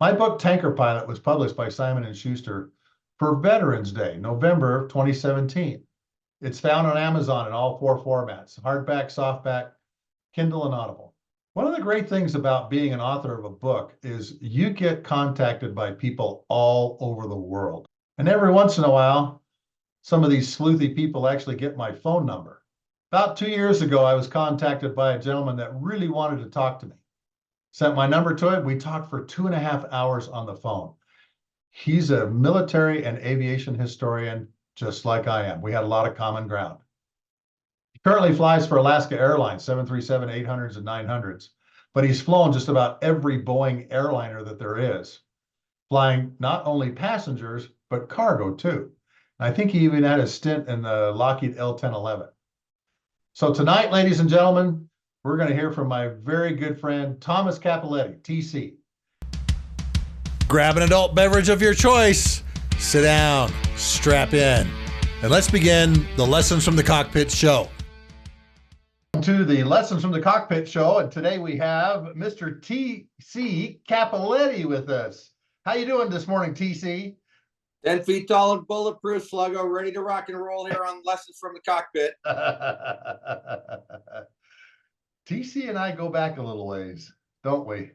My book, Tanker Pilot, was published by Simon & Schuster for Veterans Day, November of 2017. It's found on Amazon in all 4 formats: hardback, softback, Kindle, and Audible. One of the great things about being an author of a book is you get contacted by people all over the world. And every once in a while, some of these sleuthy people actually get my phone number. About 2 years ago, I was contacted by a gentleman that really wanted to talk to me. Sent my number to him. We talked for 2.5 hours on the phone. He's a military and aviation historian, just like I am. We had a lot of common ground. He currently flies for Alaska Airlines, 737-800s and 900s, but he's flown just about every Boeing airliner that there is, flying not only passengers, but cargo too. I think he even had a stint in the Lockheed L-1011. So tonight, ladies and gentlemen, we're going to hear from my very good friend, Thomas Cappelletti, TC. Grab an adult beverage of your choice, sit down, strap in, and let's begin the Lessons from the Cockpit show. To the Lessons from the Cockpit show, and today we have Mr. TC Cappelletti with us. How you doing this morning, TC? 10 feet tall and bulletproof, Sluggo, ready to rock and roll here on Lessons from the Cockpit. TC and I go back a little ways, don't we?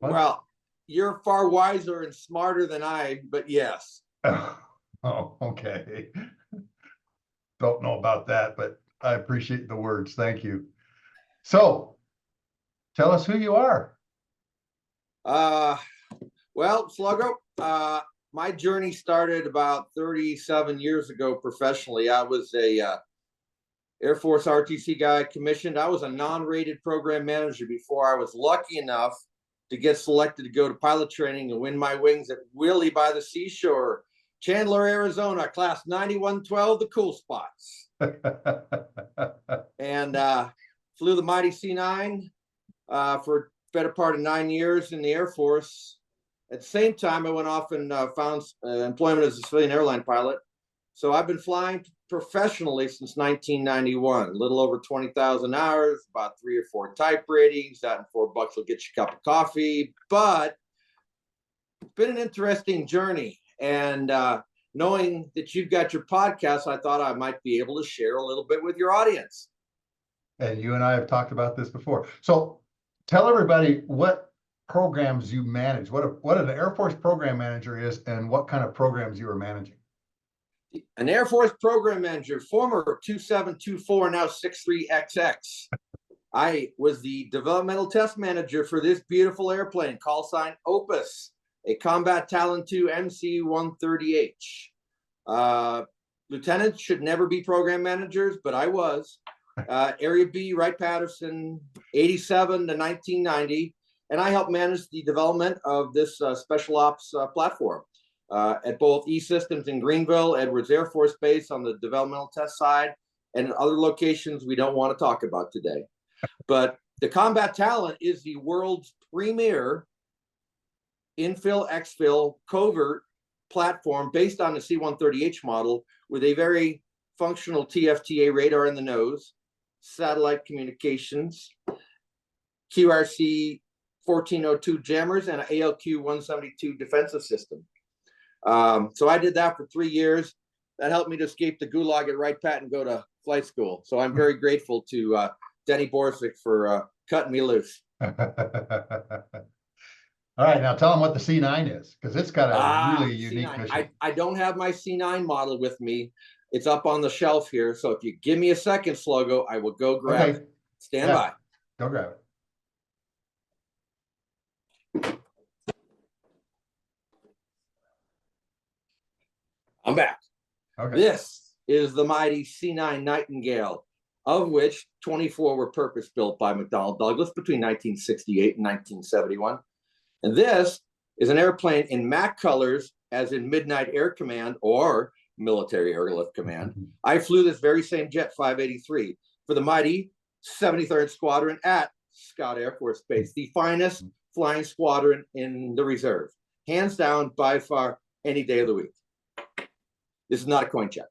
Well, you're far wiser and smarter than I, but yes. Oh, okay. Don't know about that, but I appreciate the words. Thank you. So, tell us who you are. Well, Sluggo, my journey started about 37 years ago professionally. I was a Air Force RTC guy commissioned. I was a non-rated program manager before I was lucky enough to get selected to go to pilot training and win my wings at Willie by the Seashore, Chandler, Arizona, class 9112, the cool spots. And flew the mighty C-9 for better part of 9 years in the Air Force. At the same time, I went off and found employment as a civilian airline pilot. So I've been flying professionally since 1991, a little over 20,000 hours, about 3 or 4 type ratings. That and $4 will get you a cup of coffee. But it's been an interesting journey. And knowing that you've got your podcast, I thought I might be able to share a little bit with your audience. And you and I have talked about this before. So tell everybody what programs you manage, what an Air Force program manager is, and what kind of programs you are managing. An Air Force program manager, former 2724, now 63XX. I was the developmental test manager for this beautiful airplane, call sign Opus, a Combat Talon II MC-130H. Lieutenants should never be program managers, but I was. Area B, Wright-Patterson, 87 to 1990. And I helped manage the development of this special ops platform at both E-Systems in Greenville, Edwards Air Force Base on the developmental test side, and other locations we don't want to talk about today. But the Combat Talon is the world's premier infill, exfil, covert platform based on the C-130H model with a very functional TFTA radar in the nose, satellite communications, QRC 1402 jammers, and an ALQ 172 defensive system. So I did that for 3 years. That helped me to escape the gulag at Wright-Pat and go to flight school. So I'm very grateful to Denny Borsick for cutting me loose. All right, now tell them what the C-9 is, because it's got a really unique C-9. mission. I don't have my C-9 model with me. It's up on the shelf here. So if you give me a second, Sluggo, I will go grab it. Stand by. Go grab it. I'm back. Okay. This is the mighty C-9 Nightingale, of which 24 were purpose-built by McDonnell Douglas between 1968 and 1971. And this is an airplane in MAC colors, as in Midnight Air Command or Military Airlift Command. I flew this very same jet 583 for the mighty 73rd Squadron at Scott Air Force Base, the finest flying squadron in the reserve. Hands down, by far, any day of the week. This is not a coin check.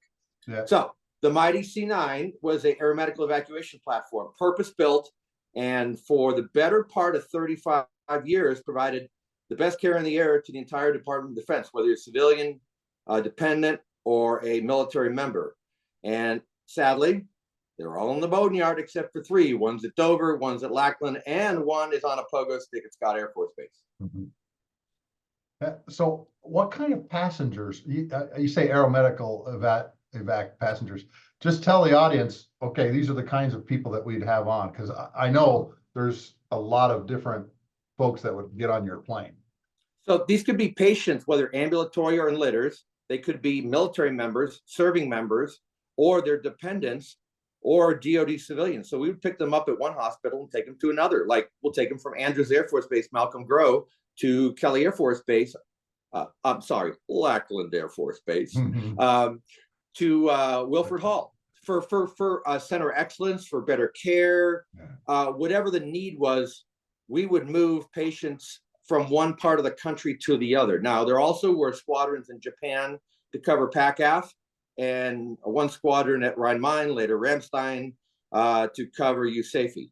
Yeah. So the mighty C-9 was an aeromedical evacuation platform, purpose-built, and for the better part of 35 years provided the best care in the air to the entire Department of Defense, whether you're civilian, dependent, or a military member. And sadly, they're all in the boneyard except for 3. One's at Dover, one's at Lackland, and one is on a pogo stick at Scott Air Force Base. Mhm. So what kind of passengers, you say aeromedical evac passengers, just tell the audience, okay, these are the kinds of people that we'd have on, because I know there's a lot of different folks that would get on your plane. So these could be patients, whether ambulatory or in litters. They could be military members, serving members, or their dependents, or DoD civilians. So we would pick them up at one hospital and take them to another. Like we'll take them from Andrews Air Force Base, Malcolm Grow, to Kelly Air Force Base. I'm sorry, Lackland Air Force Base, to Wilford Hall for Center of Excellence, for better care, whatever the need was. We would move patients from one part of the country to the other. Now, there also were squadrons in Japan to cover PACAF, and one squadron at Rhein-Main, later Ramstein, to cover USAFE.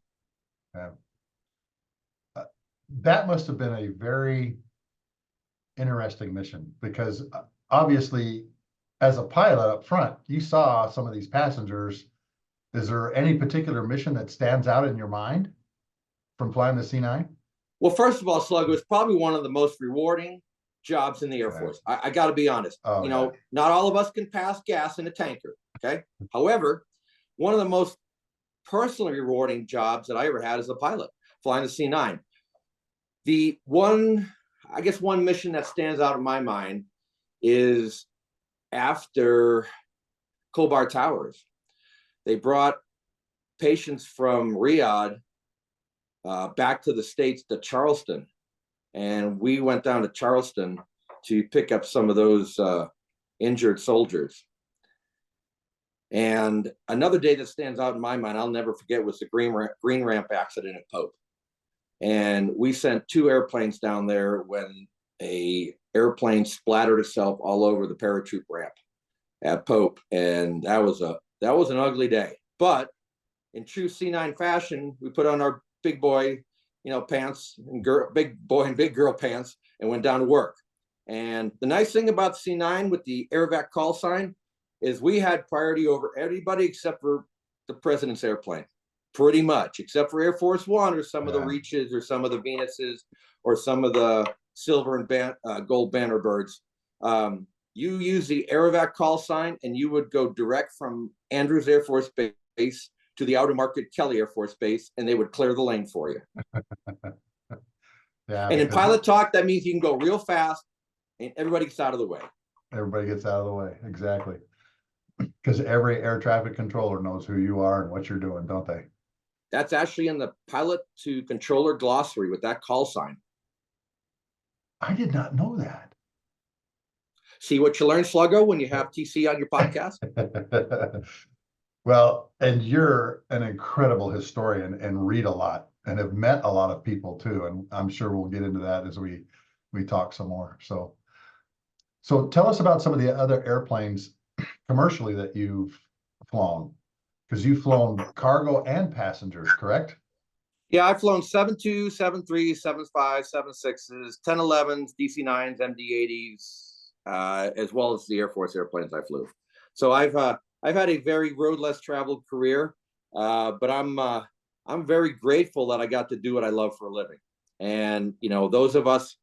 That must have been a very interesting mission, because obviously, as a pilot up front, you saw some of these passengers. Is there any particular mission that stands out in your mind from flying the C-9? Well, first of all, Slug, it was probably one of the most rewarding jobs in the Air Force. I got to be honest. Not all of us can pass gas in a tanker. Okay. However, one of the most personally rewarding jobs that I ever had as a pilot, flying the C-9. The one mission that stands out in my mind is after Khobar Towers. They brought patients from Riyadh back to the States, to Charleston. And we went down to Charleston to pick up some of those injured soldiers. And another day that stands out in my mind, I'll never forget, was the green ramp accident at Pope. And we sent 2 airplanes down there when a airplane splattered itself all over the paratroop ramp at Pope. And that was an ugly day. But in true C-9 fashion, we put on our big boy, pants, and big boy and big girl pants, and went down to work. And the nice thing about the C-9 with the AirVac call sign is we had priority over everybody except for the president's airplane, pretty much, except for Air Force One or some of the Reaches or some of the Venuses or some of the silver and gold banner birds. You use the AirVac call sign and you would go direct from Andrews Air Force Base to the outer market Kelly Air Force Base, and they would clear the lane for you. And in pilot talk, that means you can go real fast and everybody gets out of the way. Everybody gets out of the way, exactly. Because every air traffic controller knows who you are and what you're doing, don't they? That's actually in the pilot to controller glossary with that call sign. I did not know that. See what you learn, Sluggo, when you have TC on your podcast? Well, and you're an incredible historian and read a lot and have met a lot of people too. And I'm sure we'll get into that as we talk some more. So tell us about some of the other airplanes commercially that you've flown, because you've flown cargo and passengers, correct? Yeah, I've flown 7.2, 7.3, 7.5, 7.6s, 1011s, DC-9s, MD-80s, as well as the Air Force airplanes I flew. So I've had a very road less traveled career, but I'm very grateful that I got to do what I love for a living. And those of us,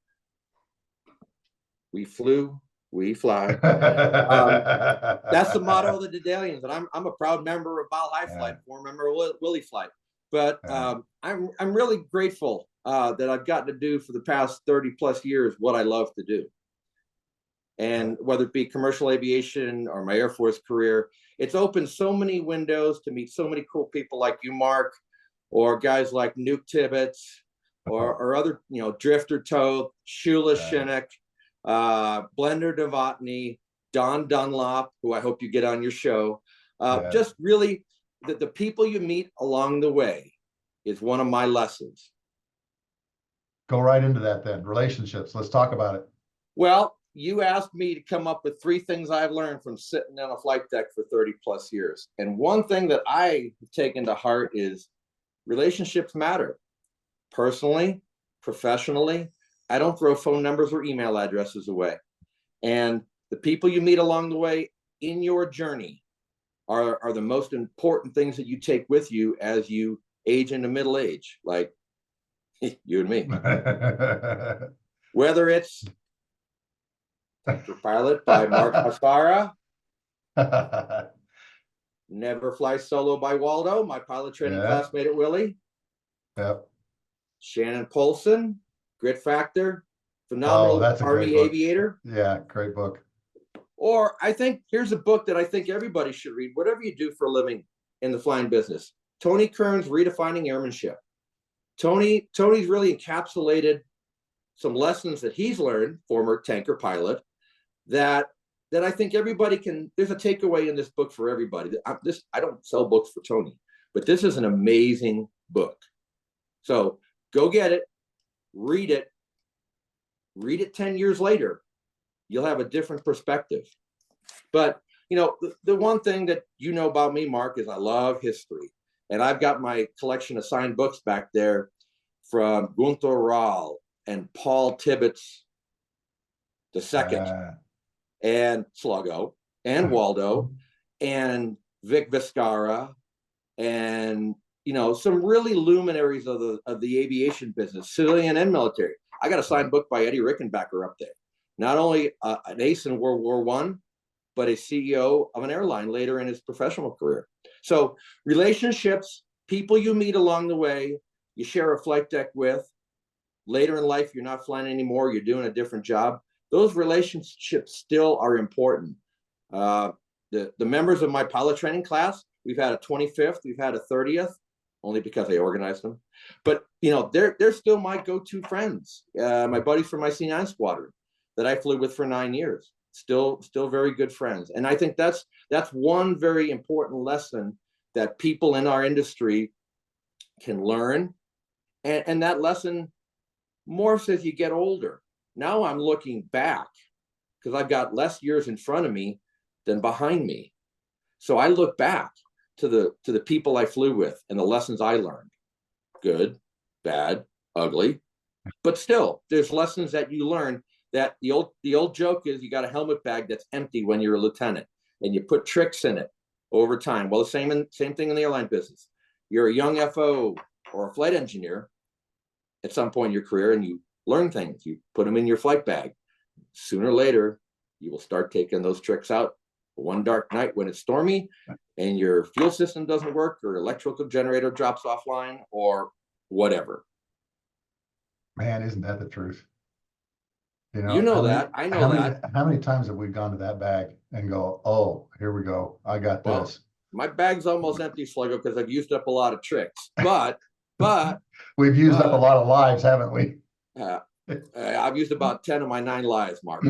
we flew, we fly. That's the motto of the Dedalians, and I'm a proud member of Mile High Flight, former member of Willie Flight. But I'm really grateful that I've gotten to do for the past 30 plus years what I love to do. And whether it be commercial aviation or my Air Force career, it's opened so many windows to meet so many cool people like you, Mark, or guys like Nuke Tibbetts, or other, Drifter Toth, Shula Shinnick, Blender Novotny, Don Dunlop, who I hope you get on your show. Just really, the people you meet along the way is one of my lessons. Go right into that then. Relationships. Let's talk about it. Well, you asked me to come up with 3 things I've learned from sitting on a flight deck for 30 plus years. And one thing that I have taken to heart is relationships matter. Personally, professionally, I don't throw phone numbers or email addresses away. And the people you meet along the way in your journey are the most important things that you take with you as you age into middle age, like you and me. Whether it's Tanker Pilot by Mark Hasara, Never Fly Solo by Waldo, my pilot training classmate at Willie. Yep. Shannon Polson, Grit Factor, phenomenal Army aviator. Yeah, great book. Or I think here's a book that I think everybody should read, whatever you do for a living in the flying business. Tony Kern's Redefining Airmanship. Tony's really encapsulated some lessons that he's learned, former tanker pilot, that I think everybody can, there's a takeaway in this book for everybody. I don't sell books for Tony, but this is an amazing book. So go get it, read it 10 years later. You'll have a different perspective. But, you know, the one thing that you know about me, Mark, is I love history. And I've got my collection of signed books back there from Gunther Rahl and Paul Tibbets II, and Sluggo, and Waldo, and Vic Viscara, and, you know, some really luminaries of the aviation business, civilian and military. I got a signed book by Eddie Rickenbacker up there. Not only an ace in World War I, but a CEO of an airline later in his professional career. So relationships, people you meet along the way, you share a flight deck with, later in life, you're not flying anymore, you're doing a different job. Those relationships still are important. The members of my pilot training class, we've had a 25th, we've had a 30th, only because I organized them. But, you know, they're still my go-to friends. My buddies from my C-9 squadron that I flew with for 9 years, still very good friends. And I think that's one very important lesson that people in our industry can learn. And that lesson morphs as you get older. Now I'm looking back because I've got less years in front of me than behind me. So I look back to the people I flew with and the lessons I learned. Good, bad, ugly. But still, there's lessons that you learn. That the old joke is you got a helmet bag that's empty when you're a lieutenant, and you put tricks in it over time. Well, the same thing in the airline business. You're a young FO or a flight engineer at some point in your career, and you learn things. You put them in your flight bag. Sooner or later, you will start taking those tricks out. One dark night when it's stormy and your fuel system doesn't work, or electrical generator drops offline, or whatever. Man, isn't that the truth? You know that. I know that. How many times have we gone to that bag and go, oh, here we go. I got this. My bag's almost empty, Sluggo, because I've used up a lot of tricks. But we've used up a lot of lives, haven't we? I've used about 10 of my 9 lives, Mark.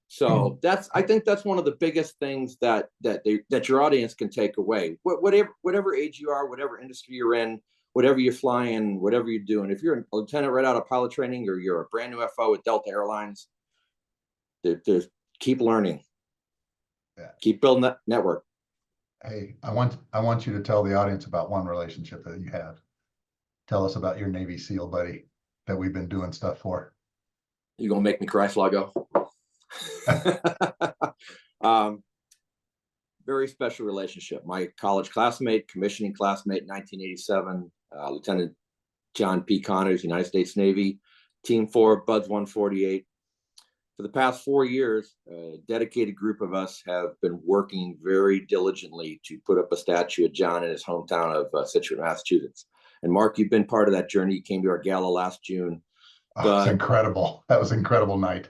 So I think that's one of the biggest things that your audience can take away. Whatever age you are, whatever industry you're in, whatever you're flying, whatever you're doing. If you're a lieutenant right out of pilot training, or you're a brand new FO at Delta Airlines, there's keep learning. Yeah. Keep building that network. Hey, I want you to tell the audience about one relationship that you have. Tell us about your Navy SEAL buddy that we've been doing stuff for. You gonna make me cry, Sluggo? Very special relationship. My college classmate, commissioning classmate, 1987, Lieutenant John P. Connors, United States Navy, Team 4, Buds 148. For the past 4 years, a dedicated group of us have been working very diligently to put up a statue of John in his hometown of Situate, Massachusetts. And Mark, you've been part of that journey. You came to our gala last June. Oh, it's incredible. That was an incredible night.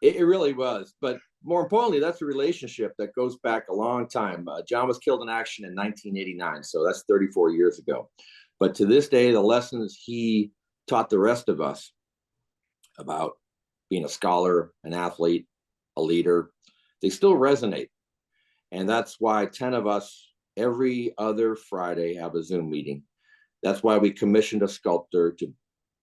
It really was. But more importantly, that's a relationship that goes back a long time. John was killed in action in 1989, so that's 34 years ago. But to this day, the lessons he taught the rest of us about being a scholar, an athlete, a leader, they still resonate. And that's why 10 of us every other Friday have a Zoom meeting. That's why we commissioned a sculptor to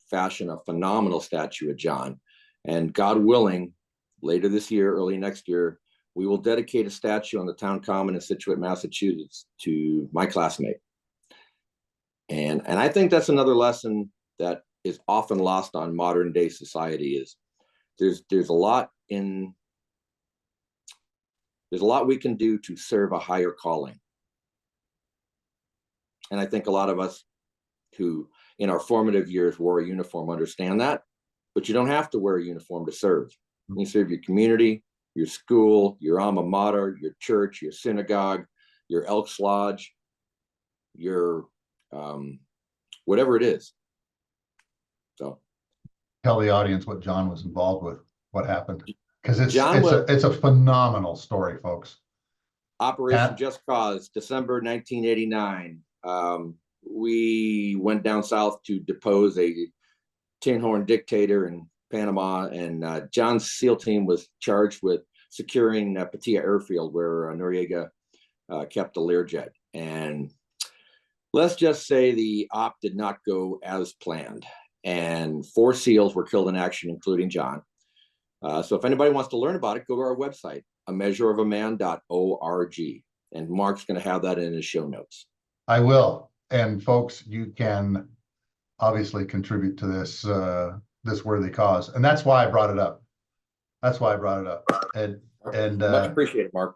fashion a phenomenal statue of John. And God willing, later this year, early next year, we will dedicate a statue on the town common in Situate, Massachusetts to my classmate. And I think that's another lesson that is often lost on modern day society is there's a lot we can do to serve a higher calling. And I think a lot of us who in our formative years wore a uniform understand that, but you don't have to wear a uniform to serve. You can serve your community, your school, your alma mater, your church, your synagogue, your Elks Lodge, your whatever it is. So Tell the audience what John was involved with, what happened, because it's a phenomenal story, folks. Operation Just Cause, December 1989. We went down south to depose a tin horn dictator in Panama, and John's SEAL team was charged with securing Patia Airfield, where Noriega kept the Learjet. And let's just say the op did not go as planned, and 4 SEALs were killed in action, including John. So if anybody wants to learn about it, go to our website, ameasureofaman.org, and Mark's going to have that in his show notes. I will. And folks, you can obviously contribute to this this worthy cause, and that's why I brought it up. And much appreciated, Mark.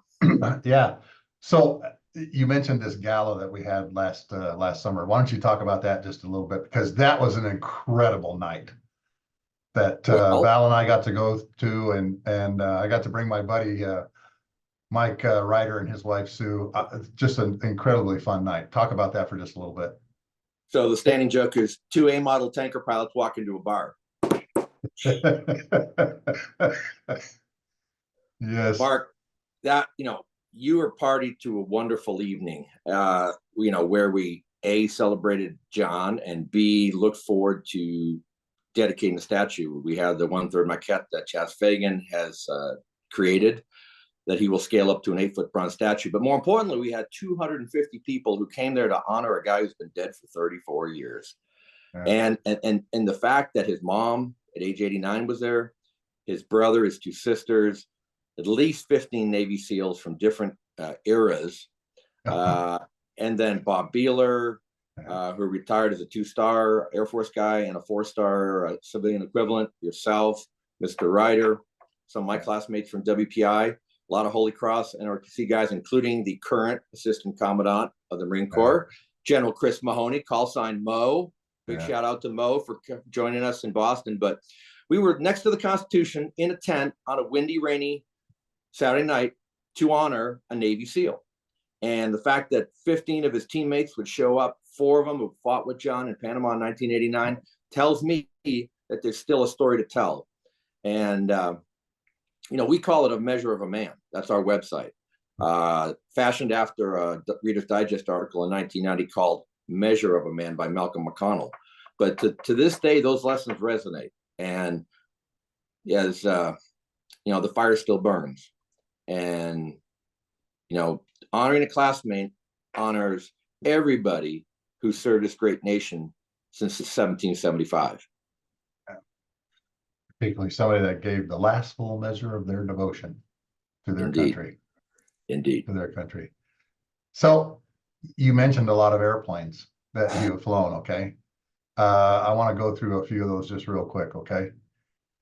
Yeah. So you mentioned this gala that we had last summer. Why don't you talk about that just a little bit, because that was an incredible night that Val and I got to go to, and I got to bring my buddy Mike Ryder and his wife Sue. Just an incredibly fun night. Talk about that for just a little bit. So the standing joke is 2 A model tanker pilots walk into a bar. Yes, Mark, that you were party to a wonderful evening. Where we A, celebrated John, and B, looked forward to dedicating the statue. We had the 1/3 maquette that Chas Fagan has created, that he will scale up to an 8-foot bronze statue. But more importantly, we had 250 people who came there to honor a guy who's been dead for 34 years. Yeah. And the fact that his mom at age 89 was there, his brother, his 2 sisters, at least 15 Navy SEALs from different eras, and then Bob Beeler, who retired as a 2-star Air Force guy and a 4-star civilian equivalent, yourself, Mr. Ryder, some of my classmates from WPI, a lot of Holy Cross NRTC guys, including the current Assistant Commandant of the Marine Corps, General Chris Mahoney, call sign Mo. Big shout out to Mo for joining us in Boston. But we were next to the Constitution in a tent on a windy, rainy Saturday night to honor a Navy SEAL. And the fact that 15 of his teammates would show up, 4 of them who fought with John in Panama in 1989, tells me that there's still a story to tell. And, we call it A Measure of a Man. That's our website. Fashioned after a Reader's Digest article in 1990 called Measure of a Man by Malcolm McConnell. But to this day, those lessons resonate. And as, the fire still burns. And, honoring a classmate honors everybody who served this great nation since 1775. Particularly somebody that gave the last full measure of their devotion to their country. Indeed. To their country. So you mentioned a lot of airplanes that you have flown, okay? I want to go through a few of those just real quick, okay?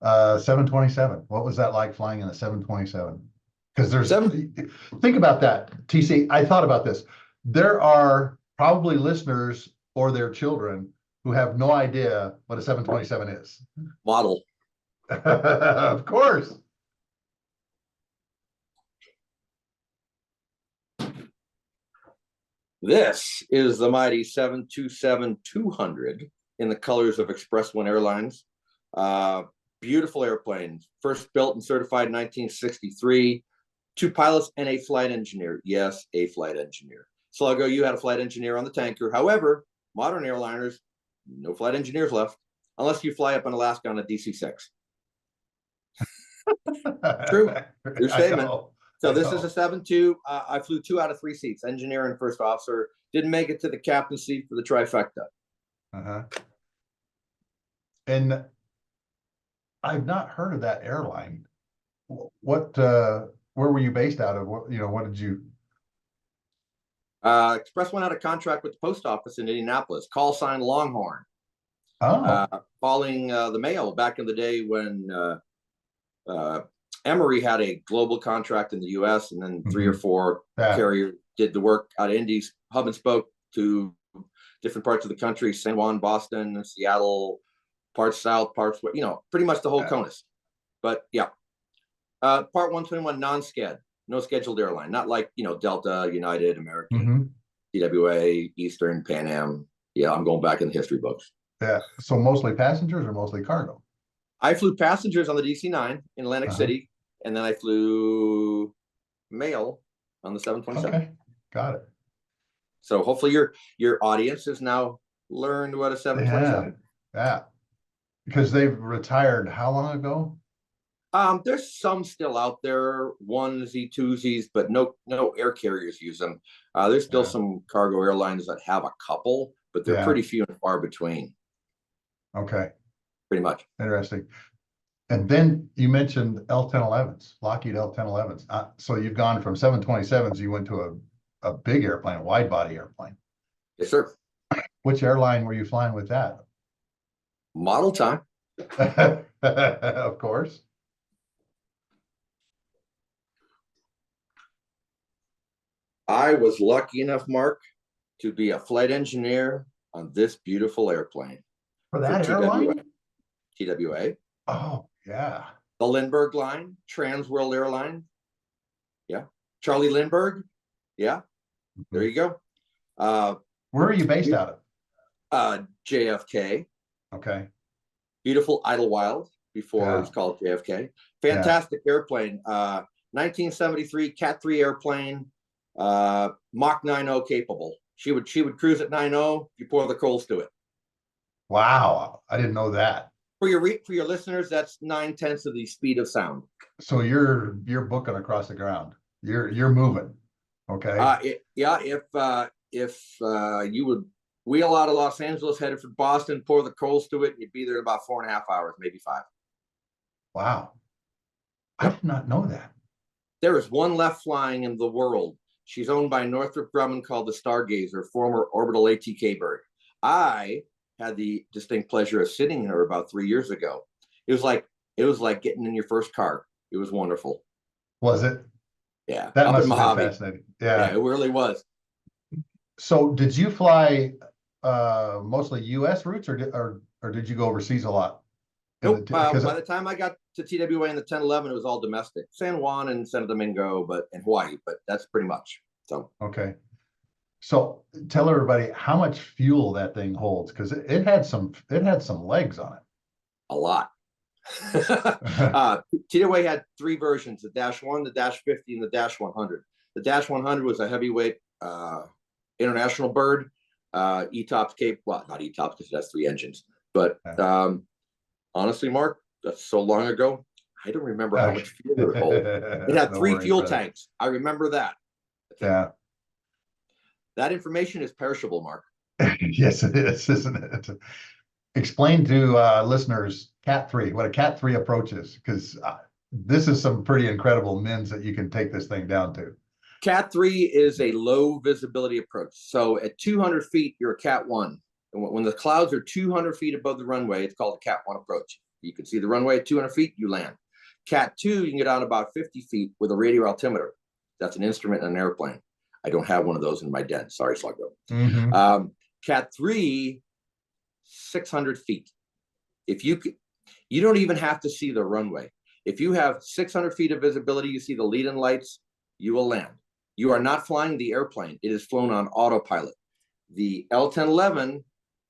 727. What was that like flying in a 727? Because think about that, TC. I thought about this. There are probably listeners or their children who have no idea what a 727 is. Model. Of course. This is the mighty 727-200 in the colors of Express One Airlines. Beautiful airplane, first built and certified in 1963. 2 pilots and a flight engineer. Yes, a flight engineer. Sluggo, you had a flight engineer on the tanker. However, modern airliners, no flight engineers left, unless you fly up in Alaska on a DC-6. True statement. So this is a 7-2. I flew 2 out of 3 seats, engineer and first officer. Didn't make it to the captain's seat for the trifecta. And I've not heard of that airline. What? Where were you based out of? What did you? Express One had a contract with the post office in Indianapolis. Call sign Longhorn. Oh, Following the mail back in the day when Emory had a global contract in the U.S. and then 3 or 4 yeah. carriers did the work out of Indy's hub and spoke to different parts of the country: San Juan, Boston, Seattle, parts south, parts, pretty much the whole CONUS. But yeah, Part 121 non-sched, no scheduled airline, not like Delta, United, American, TWA, Eastern, Pan Am. Yeah, I'm going back in the history books. Yeah. So mostly passengers or mostly cargo? I flew passengers on the DC-9 in Atlantic City, and then I flew mail on the 727. Okay, got it. So hopefully your audience has now learned what a 727. Yeah. Because they've retired how long ago? There's some still out there, onesie, twosies, but no air carriers use them. There's still some cargo airlines that have a couple, but they're pretty few and far between. Okay. Pretty much. Interesting. And then you mentioned L-1011s, Lockheed L-1011s. So you've gone from 727s, you went to a big airplane, a wide body airplane. Yes, sir. Which airline were you flying with that? Model time. Of course. I was lucky enough, Mark, to be a flight engineer on this beautiful airplane. For that airline? TWA. Oh, yeah. The Lindbergh line, Trans World Airline. Yeah. Charlie Lindbergh. Yeah. There you go. Where are you based out of? JFK. Okay. Beautiful Idlewild before it was called JFK. Fantastic airplane. 1973 Cat 3 airplane. Mach 9.0 capable. She would cruise at 9.0. You pour the coals to it. Wow, I didn't know that. For your listeners, that's 9/10 of the speed of sound. So you're booking across the ground. You're moving. Okay. If you would wheel out of Los Angeles, headed for Boston, pour the coals to it, you'd be there in about 4.5 hours, maybe 5. Wow. I did not know that. There is one left flying in the world. She's owned by Northrop Grumman, called the Stargazer, former orbital ATK bird. I had the distinct pleasure of sitting in her about 3 years ago. It was like getting in your first car. It was wonderful. Was it? Yeah. That up must in have Mojave. been fascinating. Yeah. It really was. So did you fly mostly US routes or did you go overseas a lot? Nope. By the time I got to TWA in the 1011, it was all domestic. San Juan and Santo Domingo, and Hawaii, but that's pretty much. So okay. So tell everybody how much fuel that thing holds, because it had some legs on it. A lot. TWA had 3 versions: the -1, the -50, and the -100. The -100 was a heavyweight international bird. ETOPS Cape, well, not ETOPS because it has 3 engines, but honestly, Mark, that's so long ago, I don't remember how much fuel it holds. It had 3 fuel tanks. I remember that. Okay. Yeah. That information is perishable, Mark. Yes, it is, isn't it? Explain to listeners Cat 3, what a Cat 3 approach is, because this is some pretty incredible mins that you can take this thing down to. Cat 3 is a low visibility approach. So at 200 feet, you're a Cat 1. And when the clouds are 200 feet above the runway, it's called a Cat 1 approach. You can see the runway at 200 feet, you land. Cat 2, you can get down about 50 feet with a radio altimeter. That's an instrument in an airplane. I don't have one of those in my den. Sorry, Sluggo. Cat 3, 600 feet. If you don't even have to see the runway. If you have 600 feet of visibility, you see the lead-in lights, you will land. You are not flying the airplane. It is flown on autopilot. The L-1011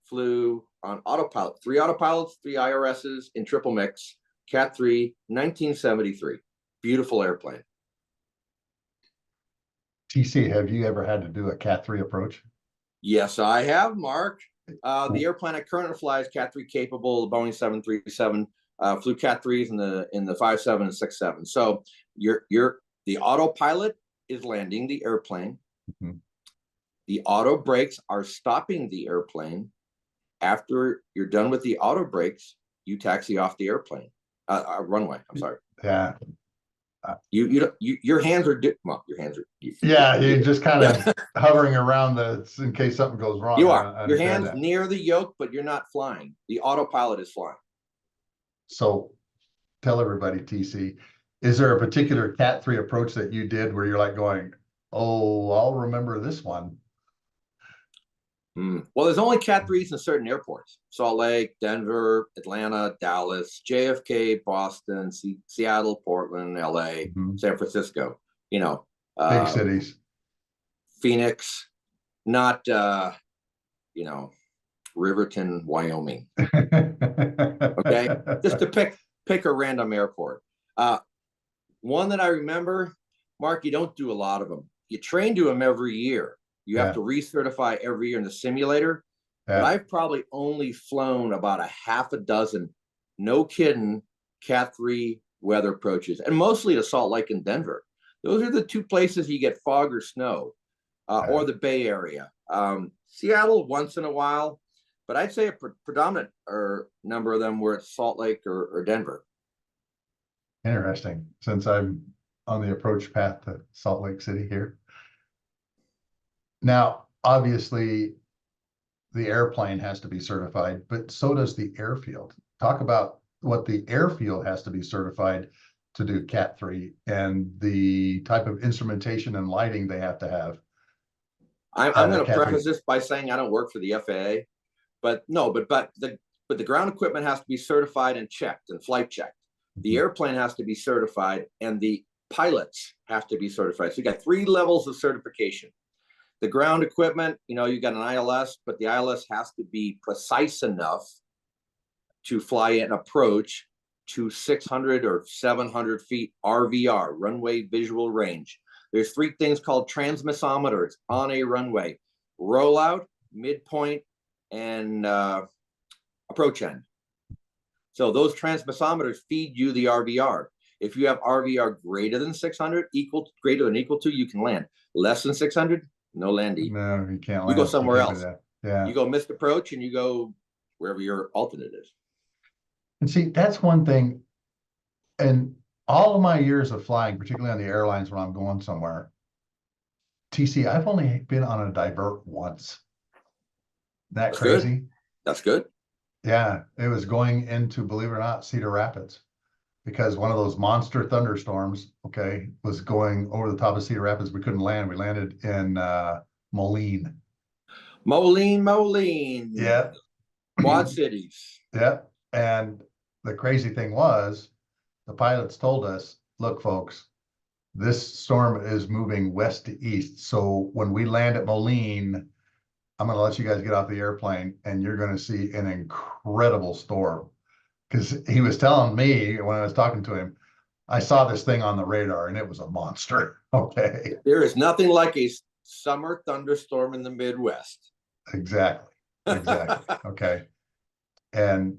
flew on autopilot. 3 autopilots, 3 IRSs in triple mix. Cat 3, 1973. Beautiful airplane. TC, have you ever had to do a Cat 3 approach? Yes, I have, Mark. The airplane I currently fly is Cat 3 capable, the Boeing 737. Flew Cat 3s in the 57 and 67. So the autopilot is landing the airplane. The auto brakes are stopping the airplane. After you're done with the auto brakes, you taxi off the airplane, runway. I'm sorry. Yeah. Your hands are well, your hands are Yeah, you're just kind of yeah. hovering around in case something goes wrong. You I are your understand hands that. near the yoke, but you're not flying. The autopilot is flying. So tell everybody, TC, is there a particular Cat 3 approach that you did where you're like going, oh, I'll remember this one? Well, there's only Cat 3s in certain airports: Salt Lake, Denver, Atlanta, Dallas, JFK, Boston, Seattle, Portland, LA, San Francisco. You know, Big cities. Phoenix, not Riverton, Wyoming. Okay, just to pick a random airport. One that I remember, Mark, you don't do a lot of them. You train to them every year. You have to recertify every year in the simulator. But I've probably only flown about a half a dozen, no kidding, Cat 3 weather approaches, and mostly to Salt Lake and Denver. Those are the two places you get fog or snow, or the Bay Area. Seattle once in a while, but I'd say a predominant number of them were at Salt Lake or Denver. Interesting, since I'm on the approach path to Salt Lake City here. Now, obviously, the airplane has to be certified, but so does the airfield. Talk about what the airfield has to be certified to do Cat 3 and the type of instrumentation and lighting they have to have. I'm going to preface this by saying I don't work for the FAA, but the ground equipment has to be certified and checked and flight checked. The airplane has to be certified and the pilots have to be certified. So you got 3 levels of certification. The ground equipment, you got an ILS, but the ILS has to be precise enough to fly an approach to 600 or 700 feet RVR, runway visual range. There's 3 things called transmissometers on a runway: rollout, midpoint, and approach end. So those transmissometers feed you the RVR. If you have RVR greater than 600, greater than equal to, you can land. Less than 600, no landing. No, you can't land. You go somewhere else. Yeah. You go missed approach and you go wherever your alternate is. And see, that's one thing. And all of my years of flying, particularly on the airlines when I'm going somewhere, TC, I've only been on a divert once. That's crazy? Good. That's good. Yeah, it was going into, believe it or not, Cedar Rapids, because one of those monster thunderstorms, was going over the top of Cedar Rapids. We couldn't land. We landed in Moline. Moline. Yeah. Quad Cities. Yeah. And the crazy thing was, the pilots told us, look, folks, this storm is moving west to east. So when we land at Moline, I'm going to let you guys get off the airplane and you're going to see an incredible storm. Because he was telling me when I was talking to him, I saw this thing on the radar and it was a monster. Okay. There is nothing like a summer thunderstorm in the Midwest. Exactly. Okay. And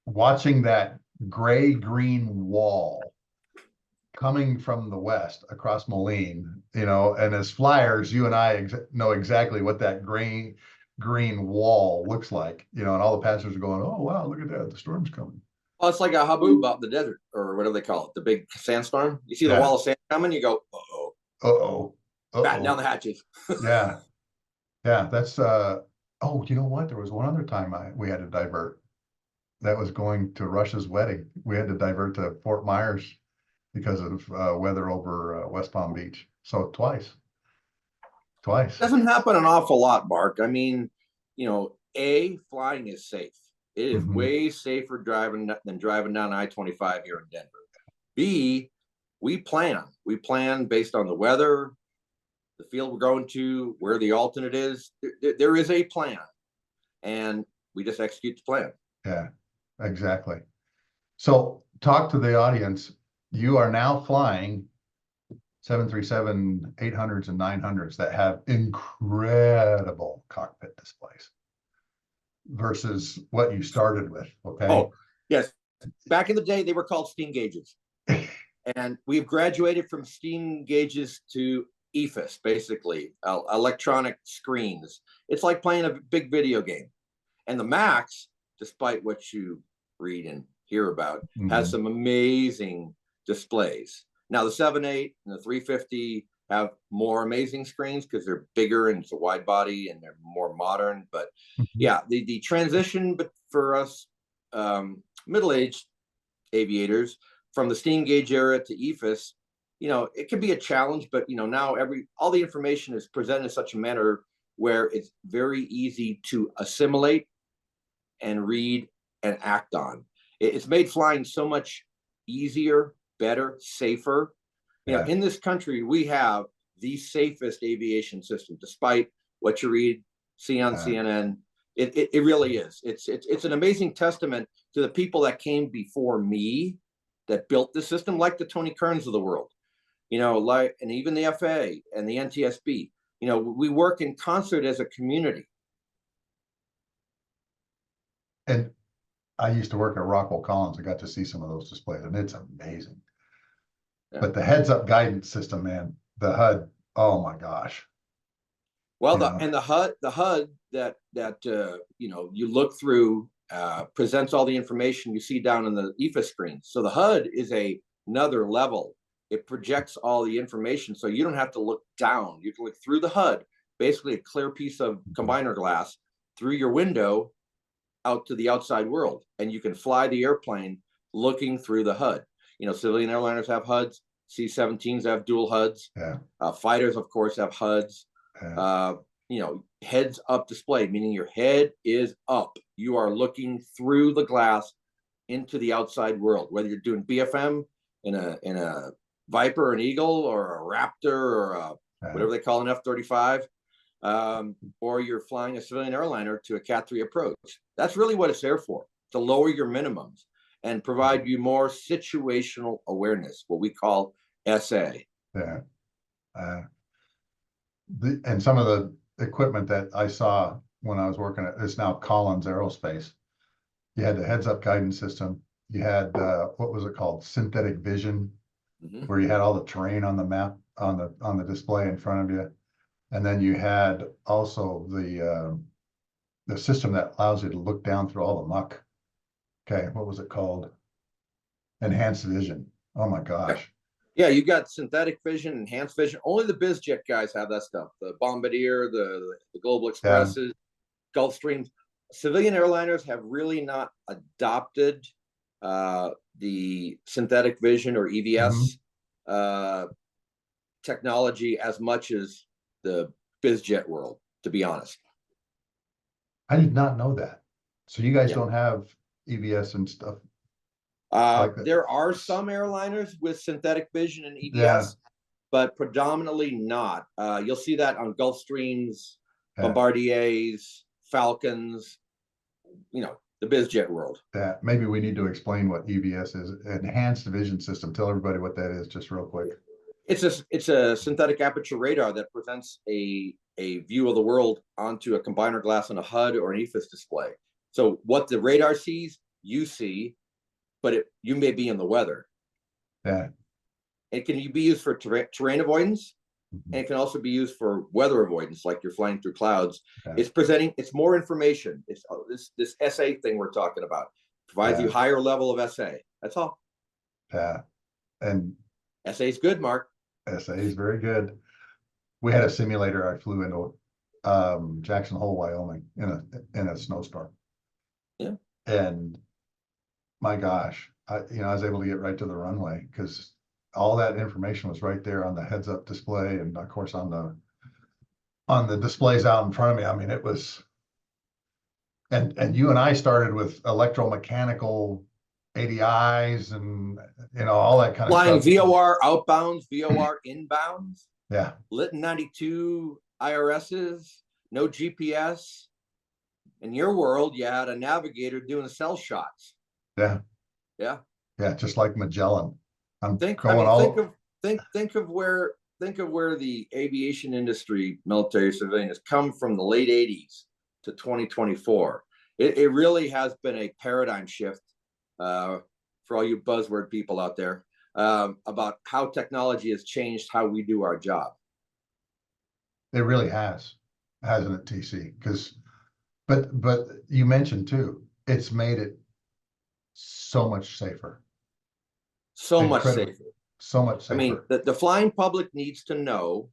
watching that gray-green wall coming from the west across Moline, and as flyers, you and I know exactly what that green wall looks like, and all the passengers are going, oh, wow, look at that. The storm's coming. Well, it's like a haboob out in the desert, or whatever they call it, the big sandstorm. You see the wall of sand coming, you go, uh-oh. Batten down the hatches. Yeah. That's, oh, you know what? There was one other time we had to divert. That was going to Rush's wedding. We had to divert to Fort Myers because of weather over West Palm Beach. So twice. Doesn't happen an awful lot, Mark. I mean, flying is safe. It is way safer than driving down I-25 here in Denver. B, we plan based on the weather, the field we're going to, where the alternate is. There is a plan, and we just execute the plan. Yeah, exactly. So talk to the audience. You are now flying 737 800s and 900s that have incredible cockpit displays versus what you started with. Okay. Oh, yes. Back in the day, they were called steam gauges. And we've graduated from steam gauges to EFIS, basically, electronic screens. It's like playing a big video game. And the Max, despite what you read and hear about, has some amazing displays. Now the 7.8 and the 350 have more amazing screens because they're bigger and it's a wide body and they're more modern. But yeah, the transition for us middle-aged aviators from the steam gauge era to EFIS, it can be a challenge, but now all the information is presented in such a manner where it's very easy to assimilate and read and act on. It's made flying so much easier, better, safer. In this country, we have the safest aviation system, despite what you see on CNN. It really is. It's an amazing testament to the people that came before me that built the system, like the Tony Kerns of the world, and even the FAA and the NTSB. We work in concert as a community. And I used to work at Rockwell Collins. I got to see some of those displays, and it's amazing. Yeah. But the heads-up guidance system, man, the HUD, oh my gosh. Well, the HUD that you look through presents all the information you see down on the EFIS screen. So the HUD is another level. It projects all the information, so you don't have to look down. You can look through the HUD, basically a clear piece of combiner glass through your window out to the outside world, and you can fly the airplane looking through the HUD. Civilian airliners have HUDs. C-17s have dual HUDs. Yeah. Fighters, of course, have HUDs. Yeah. Heads up display, meaning your head is up. You are looking through the glass into the outside world, whether you're doing BFM in a Viper, an Eagle, or a Raptor, or whatever they call an F-35, or you're flying a civilian airliner to a Cat 3 approach. That's really what it's there for, to lower your minimums and provide you more situational awareness, what we call SA. Yeah. And some of the equipment that I saw when I was working at, it's now Collins Aerospace. You had the heads-up guidance system. You had, what was it called? Synthetic vision, where you had all the terrain on the map, on the display in front of you. And then you had also the system that allows you to look down through all the muck. Okay, what was it called? Enhanced vision. Oh my gosh. Yeah, you got synthetic vision, enhanced vision. Only the BizJet guys have that stuff. The Bombardier, the Global Expresses, Gulfstreams. Civilian airliners have really not adopted the synthetic vision or EVS technology as much as the BizJet world, to be honest. I did not know that. So you guys don't have EVS and stuff? There are some airliners with synthetic vision and EVS, but predominantly not. You'll see that on Gulfstreams, Bombardiers, Falcons, the BizJet world. Maybe we need to explain what EVS is. Enhanced Vision System. Tell everybody what that is, just real quick. It's a synthetic aperture radar that presents a view of the world onto a combiner glass on a HUD or an EFIS display. So what the radar sees, you see, but you may be in the weather. Yeah. It can be used for terrain avoidance, and it can also be used for weather avoidance, like you're flying through clouds. It's more information. It's this SA thing we're talking about. Provides you higher level of SA. That's all. Yeah. And SA is good, Mark. SA is very good. We had a simulator. I flew into Jackson Hole, Wyoming in a snowstorm. Yeah. And my gosh, I was able to get right to the runway because all that information was right there on the heads-up display, and of course on the displays out in front of me. I mean, it was, and you and I started with electromechanical ADIs and all that kind of flying stuff. VOR outbounds, VOR inbounds. Yeah. Litton 92 IRSs, no GPS. In your world, you had a navigator doing cell shots. Yeah. Yeah. Yeah. Just like Magellan. Think of where the aviation industry, military, civilian, has come from the late 80s to 2024. It really has been a paradigm shift for all you buzzword people out there about how technology has changed how we do our job. It really has, hasn't it, TC? But you mentioned too, it's made it so much safer. So much Incredible. safer. So much I mean, safer. the flying public needs to know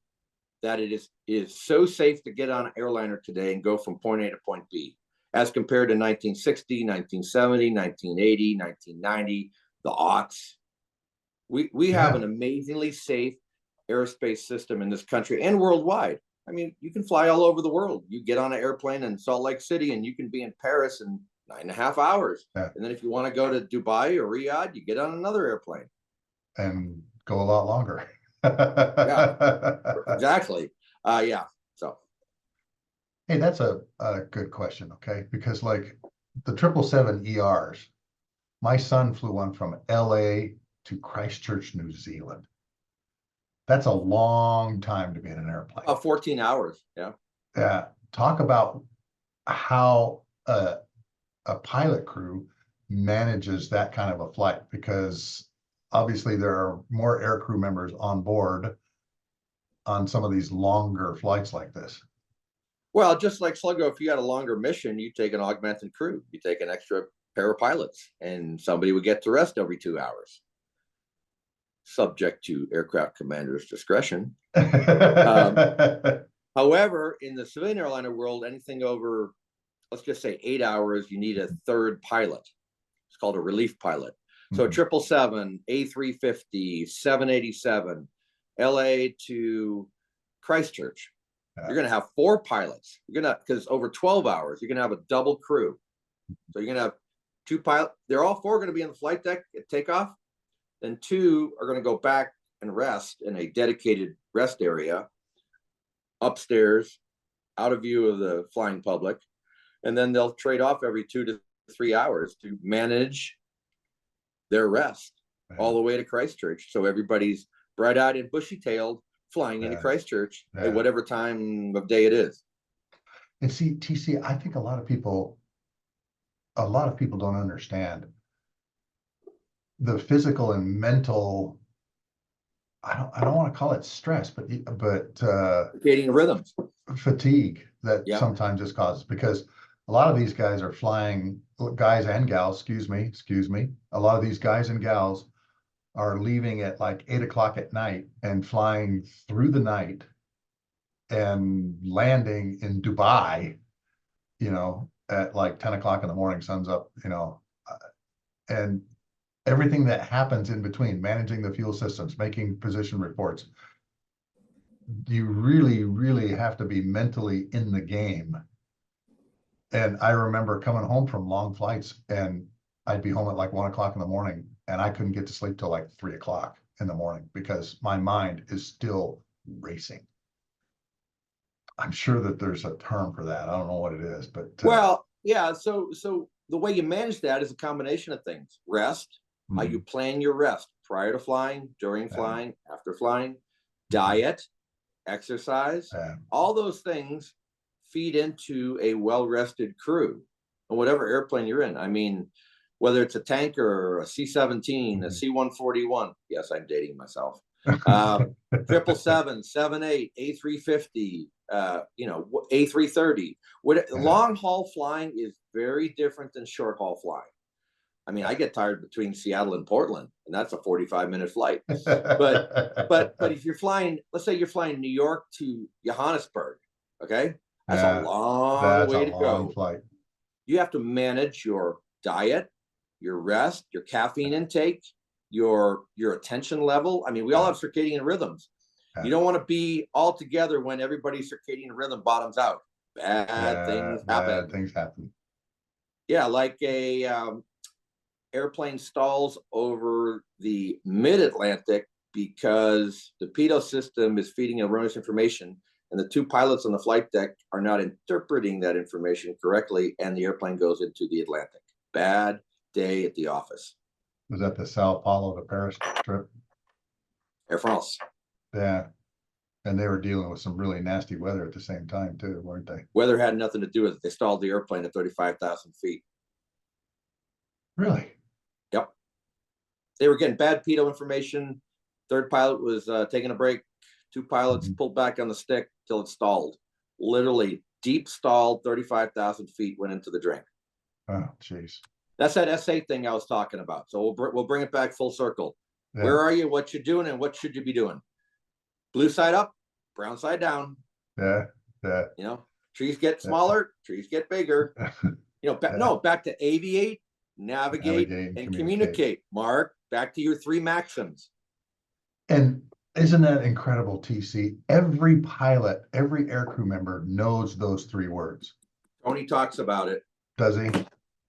that it is so safe to get on an airliner today and go from point A to point B, as compared to 1960, 1970, 1980, 1990, the aughts. We have an amazingly safe aerospace system in this country and worldwide. I mean, you can fly all over the world. You get on an airplane in Salt Lake City and you can be in Paris in 9.5 hours. Yeah. And then if you want to go to Dubai or Riyadh, you get on another airplane. And go a lot longer. Yeah, exactly. Yeah. So, Hey, that's a good question, okay? Because like the 777 ERs, my son flew one from LA to Christchurch, New Zealand. That's a long time to be in an airplane. 14 hours. Yeah. Yeah. Talk about how a pilot crew manages that kind of a flight, because obviously there are more air crew members on board on some of these longer flights like this. Well, just like Sluggo, if you had a longer mission, you take an augmented crew, you take an extra pair of pilots, and somebody would get to rest every 2 hours, subject to aircraft commander's discretion. However, in the civilian airliner world, anything over, let's just say 8 hours, you need a third pilot. It's called a relief pilot. So 777, A350, 787, LA to Christchurch. You're going to have 4 pilots. You're going to, because over 12 hours, you're going to have a double crew. So you're going to have 2 pilots. They're all 4 going to be on the flight deck at takeoff. Then 2 are going to go back and rest in a dedicated rest area upstairs, out of view of the flying public. And then they'll trade off every 2 to 3 hours to manage their rest all the way to Christchurch. So everybody's bright-eyed and bushy-tailed flying into Christchurch at whatever time of day it is. And see, TC, I think a lot of people don't understand the physical and mental, I don't want to call it stress, but Creating rhythms. Fatigue that sometimes this causes, because a lot of these guys are flying, guys and gals, excuse me. A lot of these guys and gals are leaving at like 8 o'clock at night and flying through the night and landing in Dubai, at like 10 o'clock in the morning, sun's up, and everything that happens in between, managing the fuel systems, making position reports. You really, really have to be mentally in the game. And I remember coming home from long flights, and I'd be home at like 1 o'clock in the morning, and I couldn't get to sleep till like 3 o'clock in the morning because my mind is still racing. I'm sure that there's a term for that. I don't know what it is, but well, yeah. So the way you manage that is a combination of things: rest, how you plan your rest prior to flying, during flying, after flying, diet, exercise, all those things feed into a well-rested crew on whatever airplane you're in. I mean, whether it's a tanker, a C-17, a C-141. Yes, I'm dating myself. 777, 78, A350, A330. Long haul flying is very different than short haul flying. I mean, I get tired between Seattle and Portland, and that's a 45-minute flight. But if you're flying, let's say you're flying New York to Johannesburg, okay? That's a long way to go. Flight. You have to manage your diet, your rest, your caffeine intake, your attention level. I mean, we all have circadian rhythms. You don't want to be all together when everybody's circadian rhythm bottoms out. Bad things happen. Bad things happen. Yeah, like a airplane stalls over the mid-Atlantic because the pitot system is feeding erroneous information, and the 2 pilots on the flight deck are not interpreting that information correctly, and the airplane goes into the Atlantic. Bad day at the office. Was that the Sao Paulo to Paris trip? Air France. Yeah. And they were dealing with some really nasty weather at the same time too, weren't they? Weather had nothing to do with it. They stalled the airplane at 35,000 feet. Really? Yep. They were getting bad pitot information. Third pilot was taking a break. 2 pilots pulled back on the stick till it stalled. Literally deep stalled, 35,000 feet, went into the drink. Oh, jeez. That's that S8 thing I was talking about. So we'll bring it back full circle. Where are you? What you doing? And what should you be doing? Blue side up, brown side down. Yeah. Yeah. You know, trees get smaller, trees get bigger. You know, back to aviate, navigate, and communicate. Mark, back to your three maxims. And isn't that incredible, TC? Every pilot, every aircrew member knows those three words. Tony talks about it. Does he?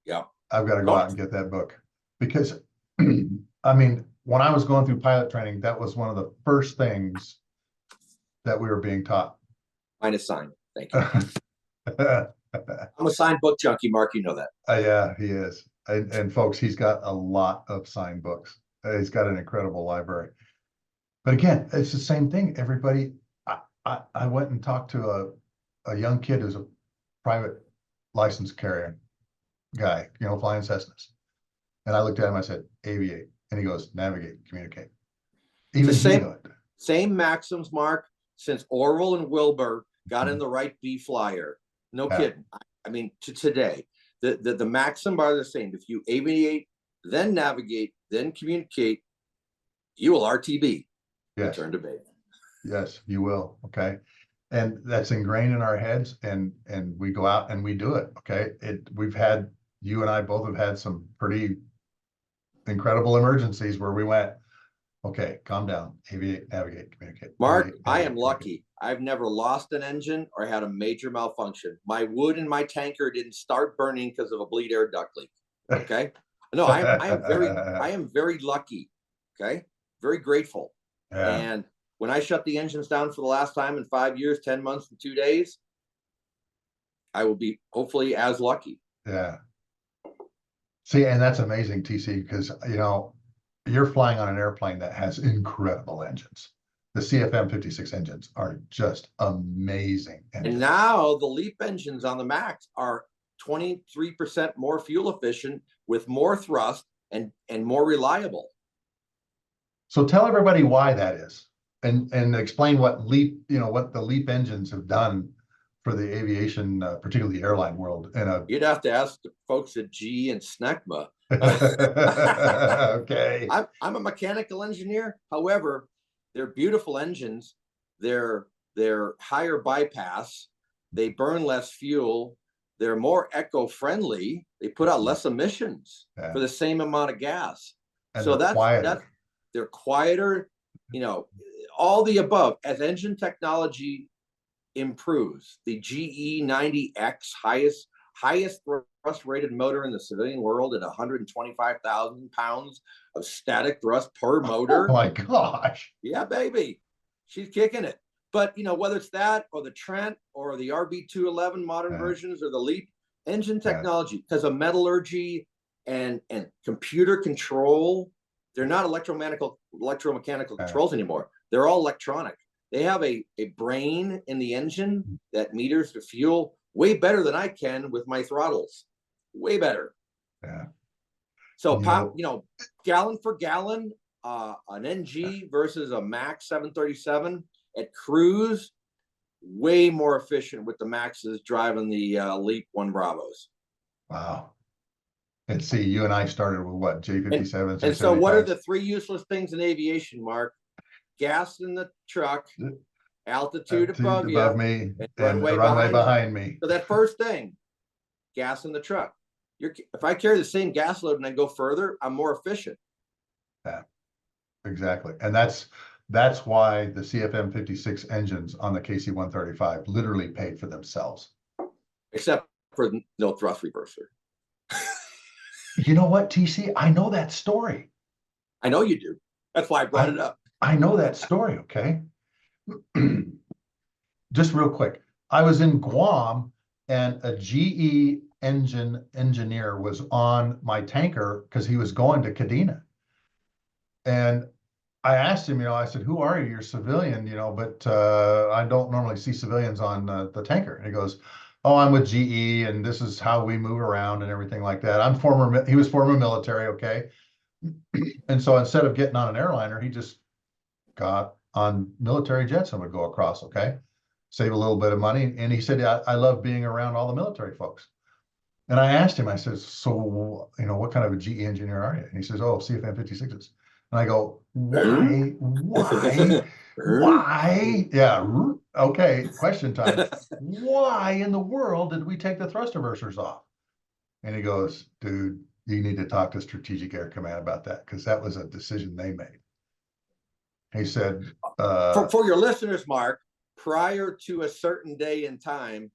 Yeah. I've got to go out and get that book because, I mean, when I was going through pilot training, that was one of the first things that we were being taught. Mine is signed. Thank you. I'm a signed book junkie, Mark. You know that. Yeah, he is. And folks, he's got a lot of signed books. He's got an incredible library. But again, it's the same thing. Everybody, I went and talked to a young kid who's a private license carrier guy, you know, flying Cessnas. And I looked at him, I said, aviate. And he goes, navigate, communicate. Even the same maxims, Mark, since Orville and Wilbur got in the Wright B flyer. No kidding. I mean, to today, the maxim are the same. If you aviate, then navigate, then communicate, you will RTB. Yes. Return to base. Yes, you will. Okay. And that's ingrained in our heads, and we go out and we do it. Okay. You and I both have had some pretty incredible emergencies where we went, okay, calm down, aviate, navigate, communicate. Mark, I am lucky. I've never lost an engine or had a major malfunction. My wood in my tanker didn't start burning because of a bleed air duct leak. Okay. No, I am very lucky. Okay. Very grateful. Yeah. And when I shut the engines down for the last time in 5 years, 10 months, and 2 days, I will be hopefully as lucky. Yeah. See, and that's amazing, TC, because, you know, you're flying on an airplane that has incredible engines. The CFM56 engines are just amazing engines. And now the LEAP engines on the MAX are 23% more fuel efficient with more thrust and more reliable. So tell everybody why that is, and explain what LEAP, you know, what the LEAP engines have done for the aviation, particularly the airline world. You'd have to ask the folks at GE and SNECMA. Okay. I'm a mechanical engineer. However, they're beautiful engines. They're higher bypass. They burn less fuel. They're more eco-friendly. They put out less emissions for the same amount of gas. And so they're quieter, you know, all the above. As engine technology improves, the GE 90X highest thrust rated motor in the civilian world at 125,000 pounds of static thrust per motor. Oh my gosh. Yeah, baby. She's kicking it. But, you know, whether it's that or the Trent or the RB211 modern versions or the LEAP engine technology, because of metallurgy and computer control, they're not electromechanical controls anymore. They're all electronic. They have a brain in the engine that meters the fuel way better than I can with my throttles. Way better. Yeah. So, you know, gallon for gallon, an NG versus a Max 737 at cruise, way more efficient with the Maxes driving the LEAP 1 Bravos. Wow. And see, you and I started with what, J57s? And so what are the three useless things in aviation, Mark? Gas in the truck, altitude above me, and the runway behind me. So that first thing, gas in the truck. If I carry the same gas load and I go further, I'm more efficient. Yeah, exactly. And that's why the CFM56 engines on the KC-135 literally paid for themselves. Except for no thrust reverser. You know what, TC? I know that story. I know you do. That's why I brought it up. I know that story, okay? Just real quick. I was in Guam and a GE engine engineer was on my tanker because he was going to Kadena. And I asked him, you know, I said, who are you? You're civilian, you know, but I don't normally see civilians on the tanker. And he goes, oh, I'm with GE and this is how we move around and everything like that. He was former military, okay? And so instead of getting on an airliner, he just got on military jets and would go across, okay? Save a little bit of money. And he said, yeah, I love being around all the military folks. And I asked him, I said, so, you know, what kind of a GE engineer are you? And he says, oh, CFM56s. And I go, why? Yeah, okay, question time. Why in the world did we take the thrust reversers off? And he goes, dude, you need to talk to Strategic Air Command about that, because that was a decision they made. He said, for your listeners, Mark, prior to a certain day and time,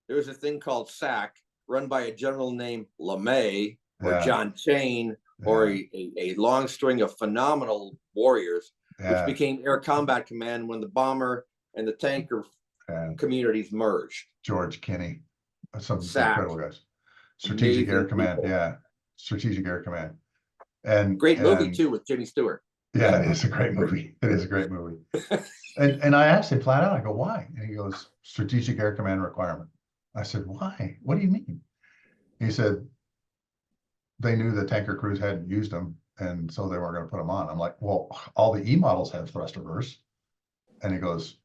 there was a thing called SAC, run by a general named LeMay or John Chain, or a long string of phenomenal warriors, which became Air Combat Command when the bomber and the tanker communities merged. George Kinney, some SAC. incredible guys. Strategic Air Command, Strategic Air Command. And great movie too with Jimmy Stewart. Yeah, it is a great movie. It is a great movie. And I asked him flat out, I go, why? And he goes, Strategic Air Command requirement. I said, why? What do you mean? He said, they knew the tanker crews hadn't used them, and so they weren't going to put them on. I'm like, well, all the E models have thrust reverse. And he goes,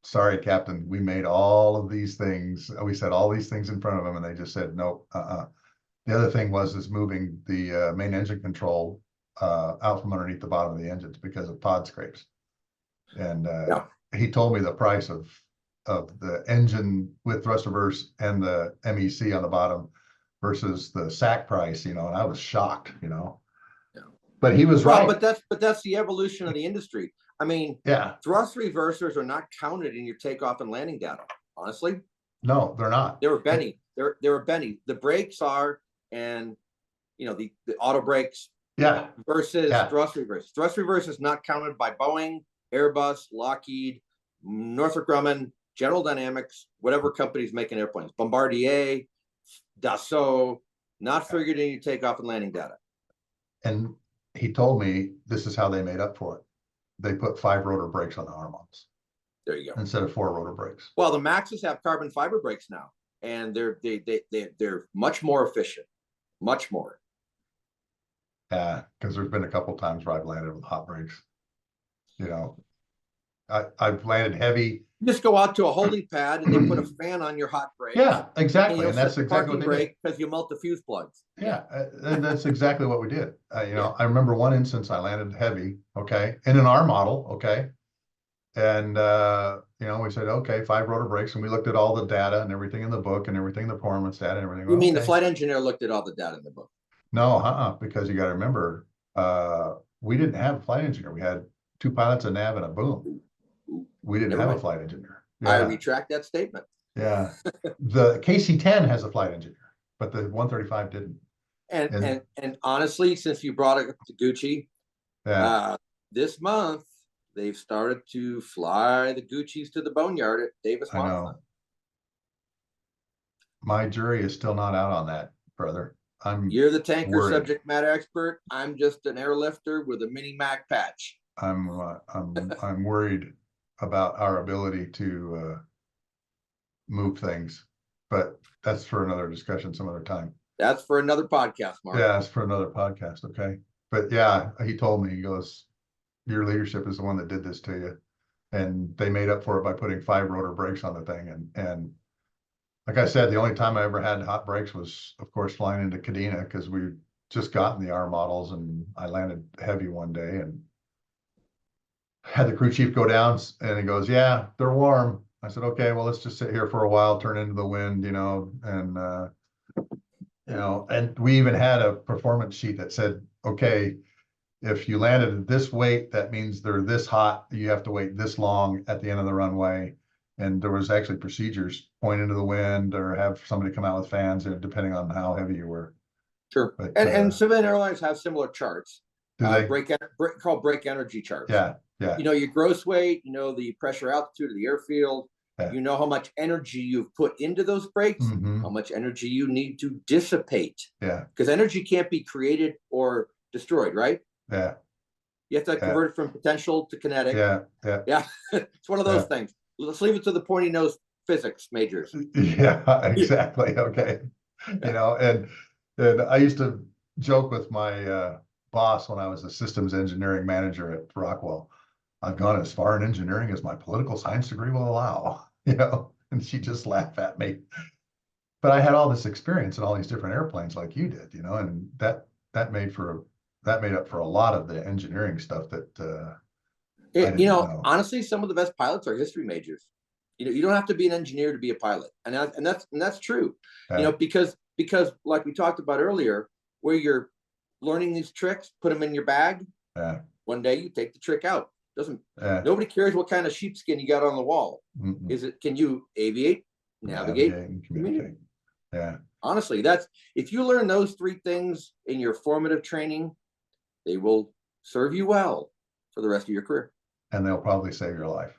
sorry, Captain, we made all of these things. We said all these things in front of them, and they just said, nope, The other thing is moving the main engine control out from underneath the bottom of the engines because of pod scrapes. And he told me the price of the engine with thrust reverse and the MEC on the bottom versus the SAC price, and I was shocked, But he was right. But that's the evolution of the industry. I mean, thrust reversers are not counted in your takeoff and landing data. Honestly, no, they're not. They were Benny. They were Benny. The brakes are, and the auto brakes. Versus thrust reverse. Thrust reverse is not counted by Boeing, Airbus, Lockheed, Northrop Grumman, General Dynamics, whatever company's making airplanes. Bombardier, Dassault, not figured in your takeoff and landing data. And he told me this is how they made up for it. They put 5 rotor brakes on the arm arms. There you go. Instead of 4 rotor brakes. Well, the Maxes have carbon fiber brakes now, and they're much more efficient, much more. Yeah, because there's been a couple times where I've landed with hot brakes. I've landed heavy. You just go out to a holding pad and they put a fan on your hot brake. Yeah, exactly. And that's exactly what they did. Because you melt the fuse plugs. Yeah, and that's exactly what we did. I remember one instance I landed heavy, in an R model, and we said, okay, 5 rotor brakes, and we looked at all the data and everything in the book and everything, the performance data and everything. You mean the flight engineer looked at all the data in the book? No, because you got to remember, we didn't have a flight engineer. We had 2 pilots, a nav, and a boom. We didn't have a flight engineer. I retract that statement. Yeah, the KC-10 has a flight engineer, but the 135 didn't. And honestly, since you brought it to Gucci, this month they've started to fly the Guccis to the boneyard at Davis Monthan. My jury is still not out on that, brother. You're the tanker subject matter expert. I'm just an airlifter with a mini Mac patch. I'm worried about our ability to move things, but that's for another discussion some other time. That's for another podcast, Mark. Yeah, it's for another podcast. Okay. But yeah, he told me, he goes, your leadership is the one that did this to you. And they made up for it by putting 5 rotor brakes on the thing. And like I said, the only time I ever had hot brakes was, of course, flying into Kadena, because we just gotten the R models, and I landed heavy one day and had the crew chief go down, and he goes, yeah, they're warm. I said, okay, well, let's just sit here for a while, turn into the wind, and we even had a performance sheet that said, okay, if you landed at this weight, that means they're this hot, you have to wait this long at the end of the runway. And there was actually procedures, point into the wind or have somebody come out with fans, depending on how heavy you were. Sure. But, and civilian airlines have similar charts. Called brake energy charts. Yeah. Your gross weight, the pressure altitude of the airfield, how much energy you've put into those brakes, how much energy you need to dissipate. Yeah. Because energy can't be created or destroyed, right? Yeah. You have to convert it from potential to kinetic. Yeah. It's one of those things. Let's leave it to the pointy nose physics majors. Yeah, exactly. Okay. And I used to joke with my boss when I was a systems engineering manager at Rockwell. I've gone as far in engineering as my political science degree will allow, and she just laughed at me. But I had all this experience in all these different airplanes like you did, and that made for that made up for a lot of the engineering stuff that I didn't You know, know. honestly, some of the best pilots are history majors. You know, you don't have to be an engineer to be a pilot, and that's true. You Yeah. know, because like we talked about earlier, where you're learning these tricks, put them in your bag. Yeah. One day you take the trick out. Doesn't Yeah. Nobody cares what kind of sheepskin you got on the wall. Mm-mm. Is it? Can you aviate, navigate, And communicate. Yeah. Honestly, that's if you learn those three things in your formative training, they will serve you well for the rest of your career. And they'll probably save your life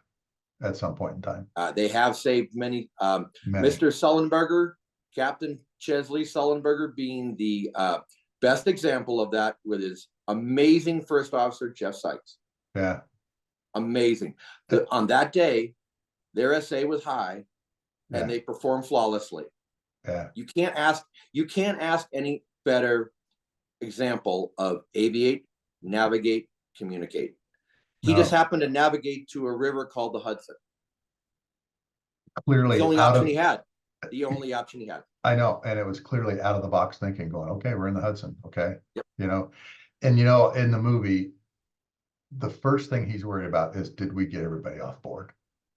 at some point in time. They have saved many. Many. Mr. Sullenberger, Captain Chesley Sullenberger, being the best example of that with his amazing first officer, Jeff Sykes. Yeah. Amazing. On that day, their SA was high, and they performed flawlessly. Yeah. You can't ask any better example of aviate, navigate, communicate. He just happened to navigate to a river called the Hudson. Clearly The only option he had. The only option he had. I know, and it was clearly out of the box thinking, going, okay, we're in the Hudson, okay. Yep. You know, and you know, in the movie, the first thing he's worried about is, did we get everybody off board?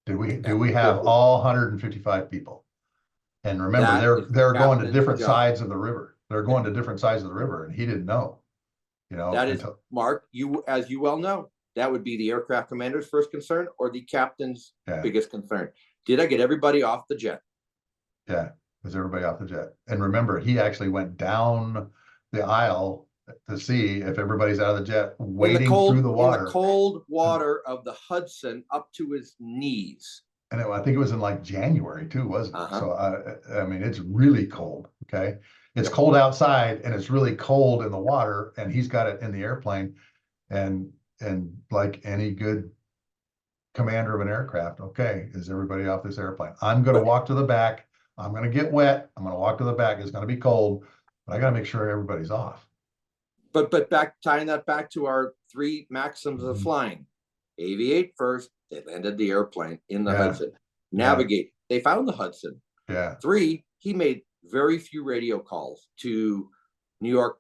Do we have all 155 people? And remember, they're going to different sides of the river. They're going to different sides of the river, and he didn't know. You know, that is Mark. As you well know, that would be the aircraft commander's first concern or the captain's biggest concern. Did I get everybody off the jet? Yeah, is everybody off the jet? And remember, he actually went down the aisle to see if everybody's out of the jet, wading through the water. In the cold water of the Hudson up to his knees. And I think it was in like January too, wasn't it? So I mean, it's really cold. Okay, it's cold outside and it's really cold in the water, and he's got it in the airplane, and like any good commander of an aircraft, okay, is everybody off this airplane? I'm going to walk to the back. I'm going to get wet. I'm going to walk to the back. It's going to be cold, but I got to make sure everybody's off. But tying that back to our three maxims of flying: aviate first. They landed the airplane in the Hudson. Navigate. They found the Hudson. Yeah. 3, he made very few radio calls to New York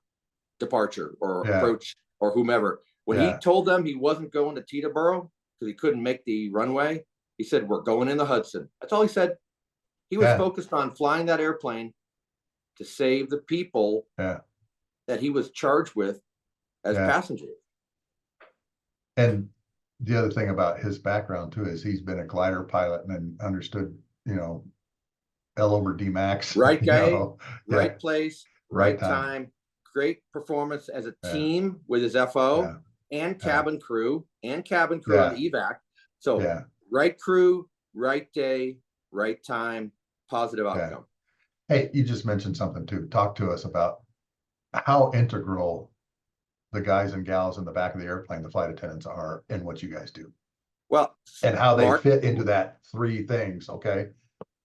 departure or approach or whomever. When he told them he wasn't going to Teterboro because he couldn't make the runway, he said, we're going in the Hudson. That's all he said. He was focused on flying that airplane to save the people that he was charged with as passengers. And the other thing about his background too is he's been a glider pilot and then understood, you know, L over D max. Right guy, right place, right time. Great performance as a team with his FO and cabin crew on the evac. So right crew, right day, right time, positive outcome. Hey, you just mentioned something too. Talk to us about how integral the guys and gals in the back of the airplane, the flight attendants, are in what you guys do. Well, and how they fit into that 3 things. Okay.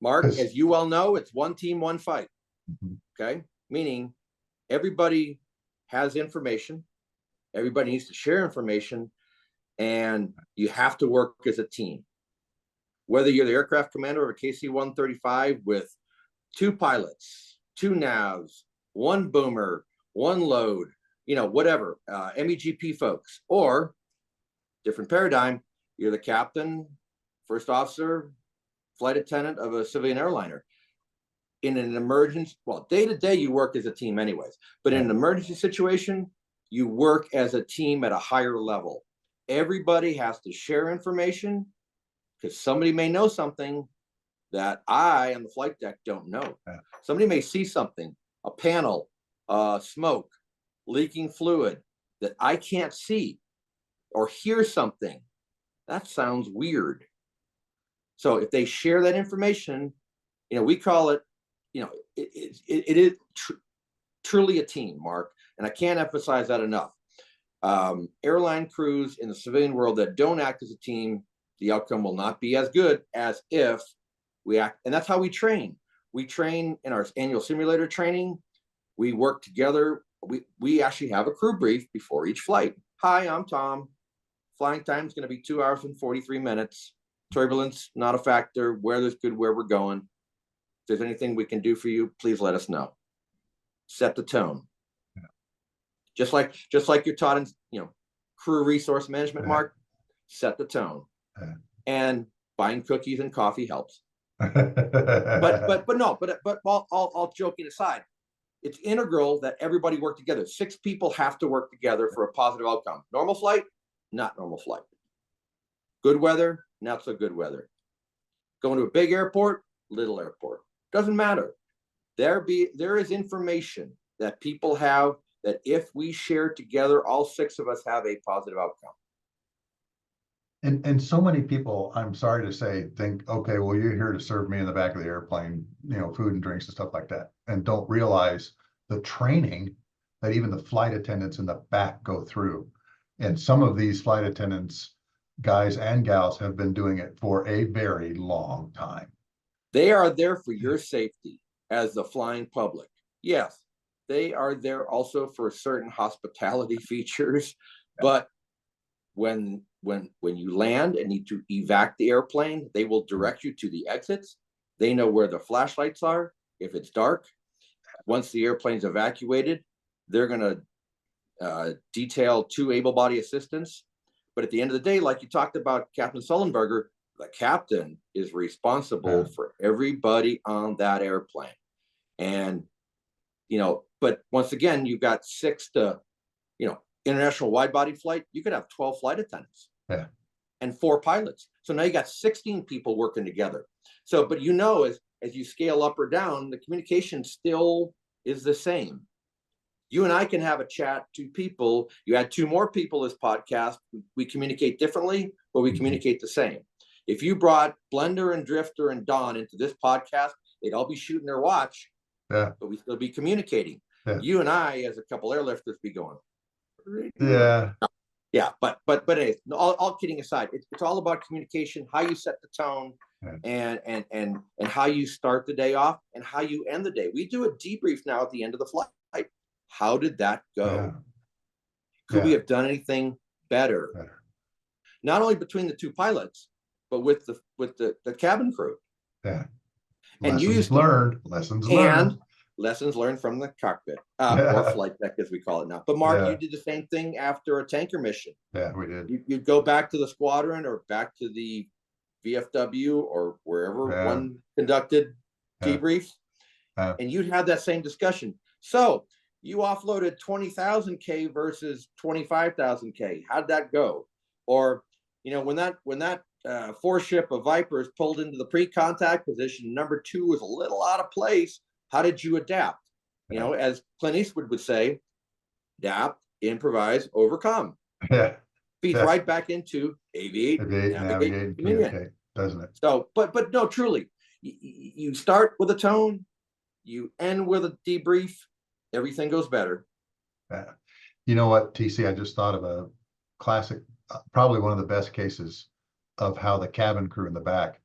Mark, as you well know, it's one team, one fight. Okay. Meaning everybody has information. Everybody needs to share information, and you have to work as a team. Whether you're the aircraft commander of a KC-135 with 2 pilots, 2 navs, 1 boomer, 1 load, you know, whatever, MEGP folks, or different paradigm, you're the captain, first officer, flight attendant of a civilian airliner. In an emergency, well, day to day, you work as a team anyways, but in an emergency situation, you work as a team at a higher level. Everybody has to share information because somebody may know something that I on the flight deck don't know. Somebody may see something, a panel, smoke, leaking fluid that I can't see, or hear something that sounds weird. So if they share that information, you know, we call it, you know, it is truly a team, Mark, and I can't emphasize that enough. Airline crews in the civilian world that don't act as a team, the outcome will not be as good as if we act, and that's how we train. We train in our annual simulator training. We work together. We actually have a crew brief before each flight. Hi, I'm Tom. Flying time is going to be 2 hours and 43 minutes. Turbulence, not a factor. Weather's good where we're going. If there's anything we can do for you, please let us know. Set the tone. Just like you're taught in, crew resource management, Mark, set the tone. And buying cookies and coffee helps. but all joking aside, it's integral that everybody work together. 6 people have to work together for a positive outcome. Normal flight, not normal flight. Good weather, not so good weather. Going to a big airport, little airport. Doesn't matter. There is information that people have that if we share together, all 6 of us have a positive outcome. And so many people, I'm sorry to say, think, okay, well, you're here to serve me in the back of the airplane, food and drinks and stuff like that, and don't realize the training that even the flight attendants in the back go through. And some of these flight attendants, guys and gals, have been doing it for a very long time. They are there for your safety as the flying public. Yes, they are there also for certain hospitality features, but when you land and need to evac the airplane, they will direct you to the exits. They know where the flashlights are if it's dark. Once the airplane's evacuated, they're going to detail 2 able-bodied assistants. But at the end of the day, like you talked about Captain Sullenberger, the captain is responsible for everybody on that airplane. And, but once again, you've got 6 to, international wide-body flight, you could have 12 flight attendants and 4 pilots. So now you got 16 people working together. So, but as you scale up or down, the communication still is the same. You and I can have a chat, 2 people. You add 2 more people this podcast. We communicate differently, but we communicate the same. If you brought Blender and Drifter and Don into this podcast, they'd all be shooting their watch, but we still be communicating. You and I, as a couple airlifters, be going. But anyways, all kidding aside, it's all about communication, how you set the tone, and how you start the day off and how you end the day. We do a debrief now at the end of the flight. How did that go? Could we have done anything better? Not only between the 2 pilots, but with the cabin crew. And lessons learned from the cockpit, or flight deck as we call it now. But Mark, you did the same thing after a tanker mission. Yeah, we did. You'd go back to the squadron or back to the VFW or wherever one conducted debriefs, and you'd have that same discussion. So you offloaded 20,000 K versus 25,000 K. How'd that go? Or, when that 4-ship of Vipers pulled into the pre-contact position, number 2 was a little out of place. How did you adapt? As Clint Eastwood would say, adapt, improvise, overcome. Feeds right back into aviate, navigate, communicate, doesn't it? So, but no, truly, you start with a tone, you end with a debrief, everything goes better. You know what, TC? I just thought of a classic, probably one of the best cases of how the cabin crew in the back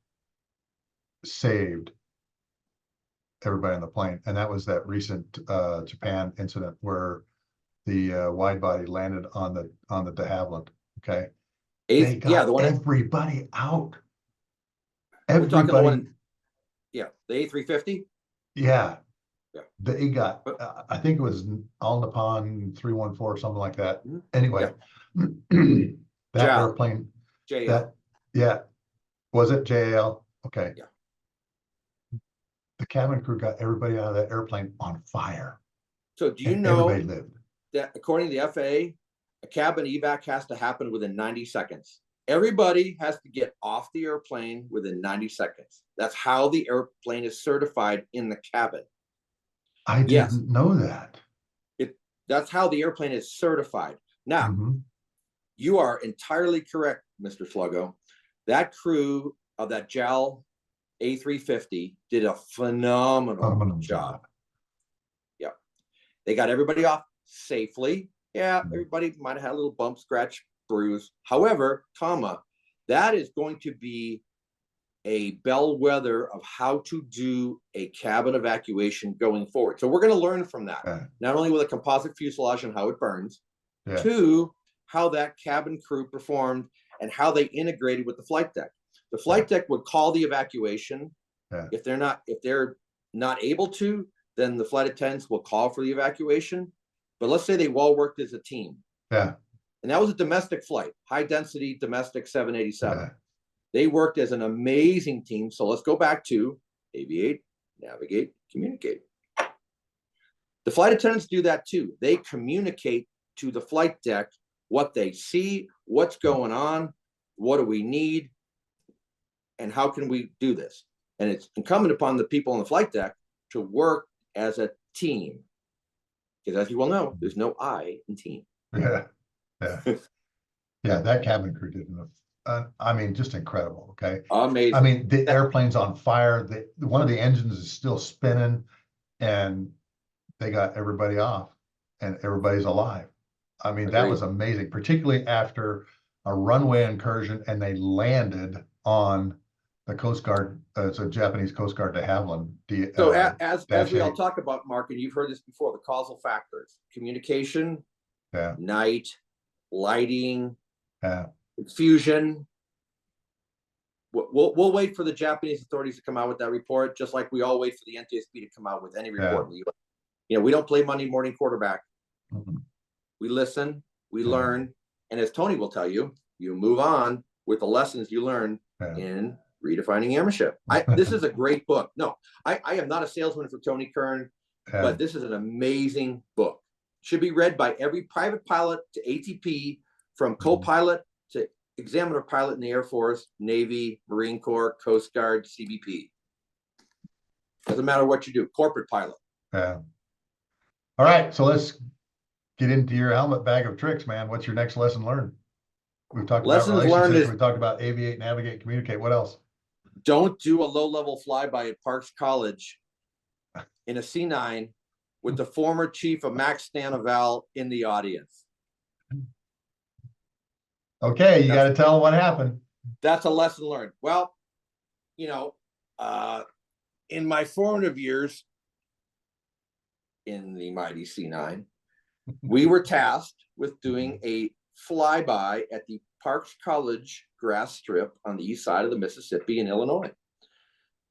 saved everybody on the plane, and that was that recent Japan incident where the wide body landed on the de Havilland. Okay, they got everybody out. We're talking the one, the A350. They got. I think it was All Nippon 314, something like that. Anyway, that airplane. JL. Was it JL? Okay. The cabin crew got everybody out of that airplane on fire. So do you know that according to the FAA, a cabin evac has to happen within 90 seconds. Everybody has to get off the airplane within 90 seconds. That's how the airplane is certified in the cabin. I didn't know that. That's how the airplane is certified. Now, you are entirely correct, Mr. Sluggo. That crew of that JAL A350 did a phenomenal job. They got everybody off safely. Everybody might have had a little bump, scratch, bruise. However, that is going to be a bellwether of how to do a cabin evacuation going forward. So we're going to learn from that, not only with a composite fuselage and how it burns, to how that cabin crew performed and how they integrated with the flight deck. The flight deck would call the evacuation. If they're not able to, then the flight attendants will call for the evacuation. but let's say they all worked as a team. Yeah. And that was a domestic flight, high density domestic 787. Yeah. They worked as an amazing team. So let's go back to aviate, navigate, communicate. The flight attendants do that too. They communicate to the flight deck what they see, what's going on, what do we need, and how can we do this? And it's incumbent upon the people on the flight deck to work as a team. Because as you well know, there's no I in team. Yeah. Yeah. Yeah. That cabin crew did I mean, just incredible. Okay. Amazing. I mean, the airplane's on fire. One of the engines is still spinning, and they got everybody off, and everybody's alive. I mean, that was amazing, particularly after a runway incursion, and they landed on the Coast Guard. It's a Japanese Coast Guard de Havilland. So as we all talk about, Mark, and you've heard this before, the causal factors: communication, night, lighting, fusion. We'll wait for the Japanese authorities to come out with that report, just like we all wait for the NTSB to come out with any report in the US. You know, we don't play Monday morning quarterback. Mm-hmm. We listen, we learn, and as Tony will tell you, you move on with the lessons you learn in Redefining Airmanship. This is a great book. No, I am not a salesman for Tony Kern, but this is an amazing book. Should be read by every private pilot to ATP, from co-pilot to examiner pilot in the Air Force, Navy, Marine Corps, Coast Guard, CBP. Doesn't matter what you do, corporate pilot. Yeah. All right, so let's get into your helmet bag of tricks, man. What's your next lesson learned? We've talked about relationships. We talked about aviate, navigate, communicate. What else? Don't do a low-level flyby at Parks College in a C-9 with the former chief of Max Stanoval in the audience. Okay, you got to tell them what happened. That's a lesson learned. Well, you know, in my formative years in the mighty C-9, we were tasked with doing a flyby at the Parks College grass strip on the east side of the Mississippi in Illinois.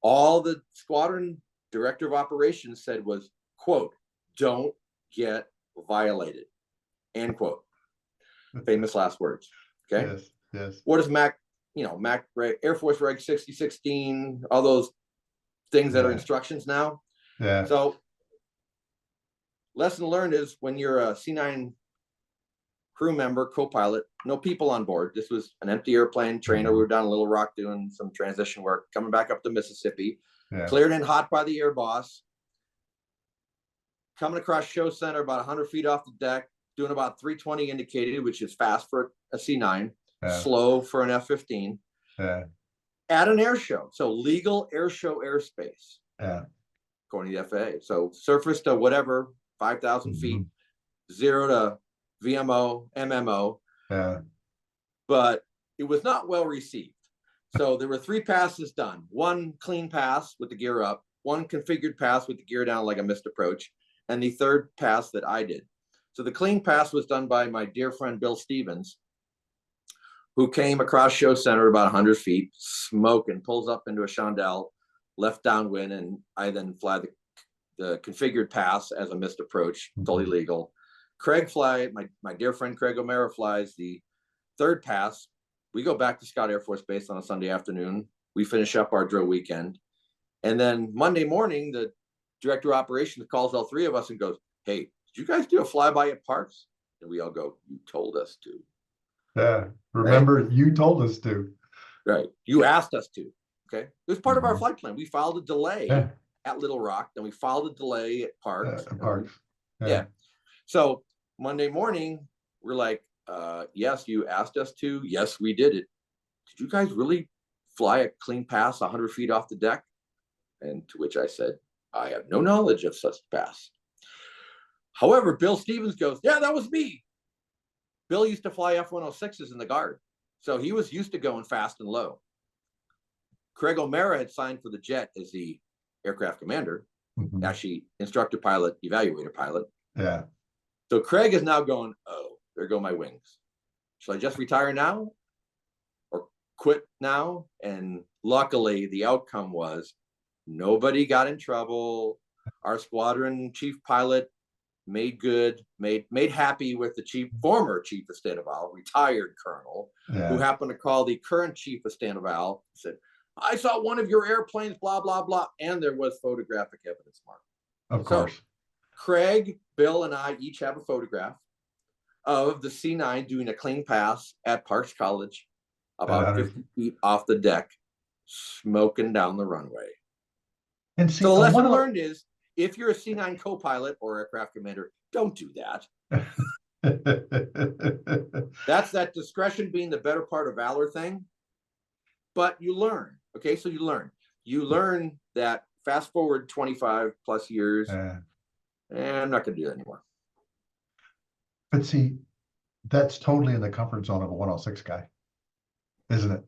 All the squadron director of operations said was, quote, "Don't get violated," end quote. Famous last words. Okay. Yes. Yes. What is Mac, Air Force Reg 6016, all those things that are instructions now. Yeah. So lesson learned is when you're a C-9 crew member, co-pilot, no people on board. This was an empty airplane trainer. We were down in Little Rock doing some transition work, coming back up to Mississippi, cleared in hot by the air boss, coming across show center about 100 feet off the deck, doing about 320 indicated, which is fast for a C-9, slow for an F-15, at an air show. So legal air show airspace, according to the FAA. So surface to whatever, 5,000 feet, 0 to VMO, MMO. But it was not well received. So there were 3 passes done. 1 clean pass with the gear up, 1 configured pass with the gear down like a missed approach, and the 3rd pass that I did. So the clean pass was done by my dear friend Bill Stevens, who came across show center about 100 feet, smoking, pulls up into a chandelle, left downwind, and I then fly the configured pass as a missed approach, totally legal. Craig my dear friend Craig O'Mara flies the 3rd pass. We go back to Scott Air Force Base on a Sunday afternoon. We finish up our drill weekend. And then Monday morning, the director of operations calls all 3 of us and goes, "Hey, did you guys do a flyby at Parks?" And we all go, "You told us to." Yeah. Remember, you told us to. Right. You asked us to. Okay. It was part of our flight plan. We filed a delay at Little Rock, then we filed a delay at Parks. Yeah. So Monday morning, we're like, yes, you asked us to. Yes, we did it. Did you guys really fly a clean pass 100 feet off the deck? And to which I said, I have no knowledge of such pass. However, Bill Stevens goes, "Yeah, that was me." Bill used to fly F-106s in the Guard, so he was used to going fast and low. Craig O'Mara had signed for the jet as the aircraft commander, actually instructor pilot, evaluator pilot. Yeah. So Craig is now going, "Oh, there go my wings. Should I just retire now or quit now?" And luckily, the outcome was nobody got in trouble. Our squadron chief pilot made good, made happy with the former chief of State of Al, retired colonel, who happened to call the current chief of State of Al, said, I saw one of your airplanes, blah, blah, blah. And there was photographic evidence, Mark. Of course. So, Craig, Bill, and I each have a photograph of the C-9 doing a clean pass at Parks College, about 50 feet off the deck, smoking down the runway. And see, so the lesson learned is, if you're a C-9 co-pilot or aircraft commander, don't do that. That's that discretion being the better part of valor thing. But you learn, okay? So you learn that fast forward 25 plus years, and I'm not going to do that anymore. But see, that's totally in the comfort zone of a 106 guy, isn't it?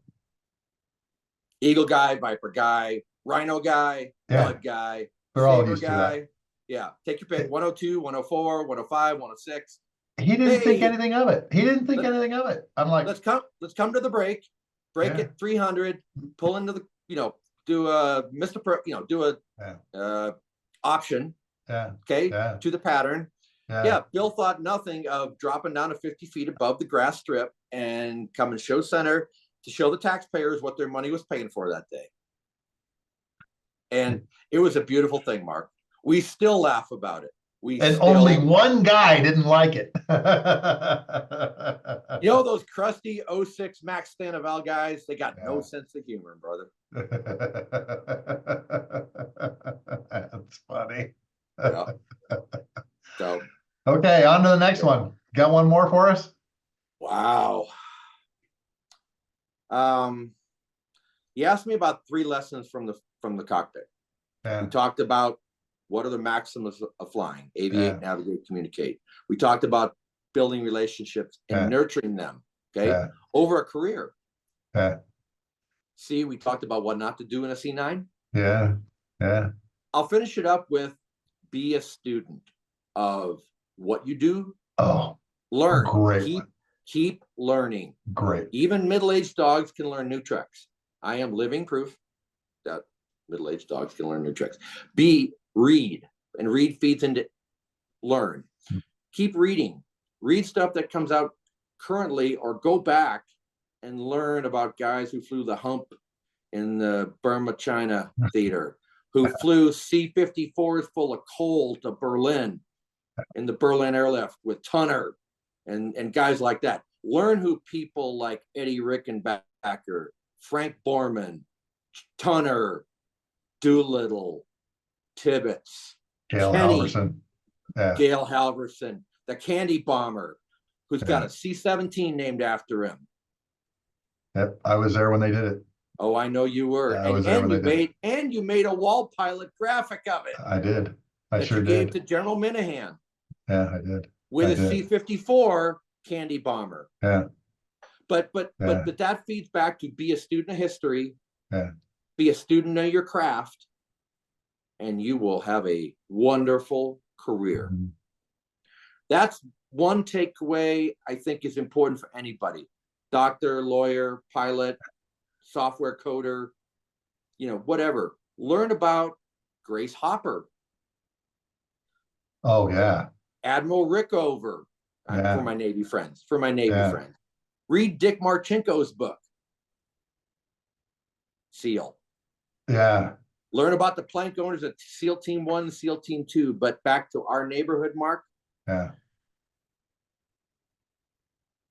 Eagle guy, Viper guy, Rhino guy, Bug guy, they're all Saber used guy. to that. Yeah, take your pick. 102, 104, 105, 106. He didn't think anything of it. He didn't think anything of it. I'm like, let's come to the break at 300, pull into the, do a Mr. Pro, do a option. Okay, to the pattern. Bill thought nothing of dropping down to 50 feet above the grass strip and coming show center to show the taxpayers what their money was paying for that day. And it was a beautiful thing, Mark. We still laugh about it. Only one guy didn't like it. Those crusty 06 Max Stanaval guys, they got no sense of humor, brother. That's funny. So, okay, on to the next one. Got one more for us? Wow. He asked me about 3 lessons from the cockpit. We talked about what are the maxims of flying: aviate, navigate, communicate. We talked about building relationships and nurturing them, over a career. See, we talked about what not to do in a C-9. I'll finish it up with be a student of what you do. Learn. Great. Keep learning. Great. Even middle-aged dogs can learn new tricks. I am living proof that middle-aged dogs can learn new tricks. Read, and read feeds into learn. Keep reading. Read stuff that comes out currently, or go back and learn about guys who flew the hump in the Burma China theater, who flew C-54s full of coal to Berlin in the Berlin airlift with Tunner and guys like that. Learn who people like Eddie Rickenbacker, Frank Borman, Tunner, Doolittle, Tibbetts, Gail Kenny, Halverson. Gail Halverson, the Candy Bomber, who's got a C-17 named after him. Yep, I was there when they did it. Oh, I know you were. I was there when they did it. And you made a wall pilot graphic of it. I did. I sure did. You gave to General Minahan. Yeah, I did. With a C-54 Candy Bomber. But that feeds back to be a student of history. Be a student of your craft, and you will have a wonderful career. That's one takeaway I think is important for anybody. Doctor, lawyer, pilot, software coder, whatever. Learn about Grace Hopper. Oh, yeah. Admiral Rickover, for my Navy friends. Read Dick Marchenko's book, SEAL. Learn about the plank owners at SEAL Team 1 and SEAL Team 2. But back to our neighborhood, Mark.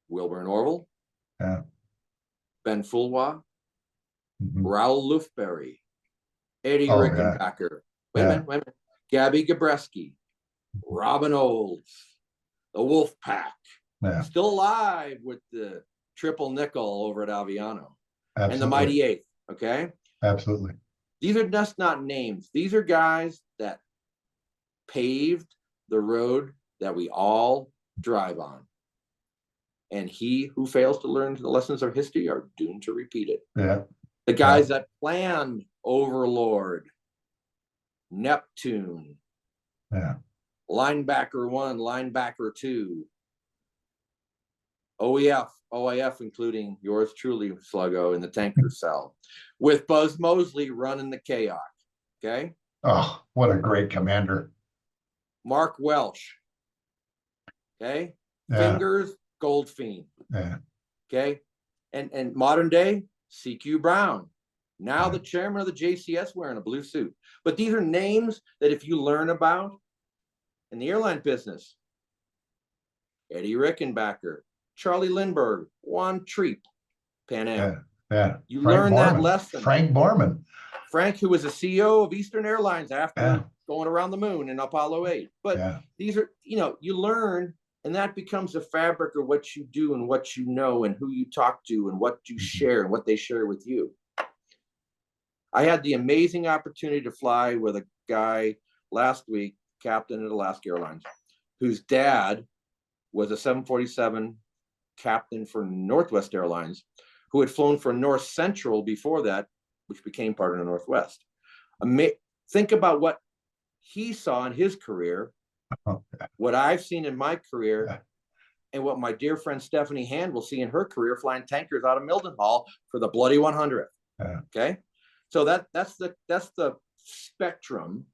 Wilbur and Orville. Ben Fulwa. Raoul Lufberry. Eddie Rickenbacker. Wait a minute. Gabby Gabreski. Robin Olds. The Wolf Pack. Still alive with the triple nickel over at Aviano. And the Mighty Eighth. Okay? Absolutely. These are just not names. These are guys that paved the road that we all drive on. And he who fails to learn the lessons of history are doomed to repeat it. The guys that planned Overlord, Neptune, Linebacker 1, Linebacker 2, OAF, including yours truly, Sluggo, in the tanker cell, with Buzz Mosley running the chaos. Okay. Oh, what a great commander. Mark Welsh, Okay. Yeah. Fingers, Goldfein. Yeah. Okay. And modern day, CQ Brown. Now Yeah. the chairman of the JCS wearing a blue suit. But these are names that if you learn about in the airline business, Eddie Rickenbacker, Charlie Lindbergh, Juan Treep, Pan Am. Yeah. Yeah. You Frank learn that Borman. lesson. Frank Borman. Frank, who was the CEO of Eastern Airlines after Yeah. going around the moon in Apollo 8. But Yeah. these are, you learn, and that becomes the fabric of what you do and what you know and who you talk to and what you share and what they share with you. I had the amazing opportunity to fly with a guy last week, captain at Alaska Airlines, whose dad was a 747 captain for Northwest Airlines, who had flown for North Central before that, which became part of the Northwest. Think about what he saw in his career, what I've seen in my career, and what my dear friend Stephanie Hand will see in her career flying tankers out of Mildenhall for the Bloody 100th. Okay, so that's the spectrum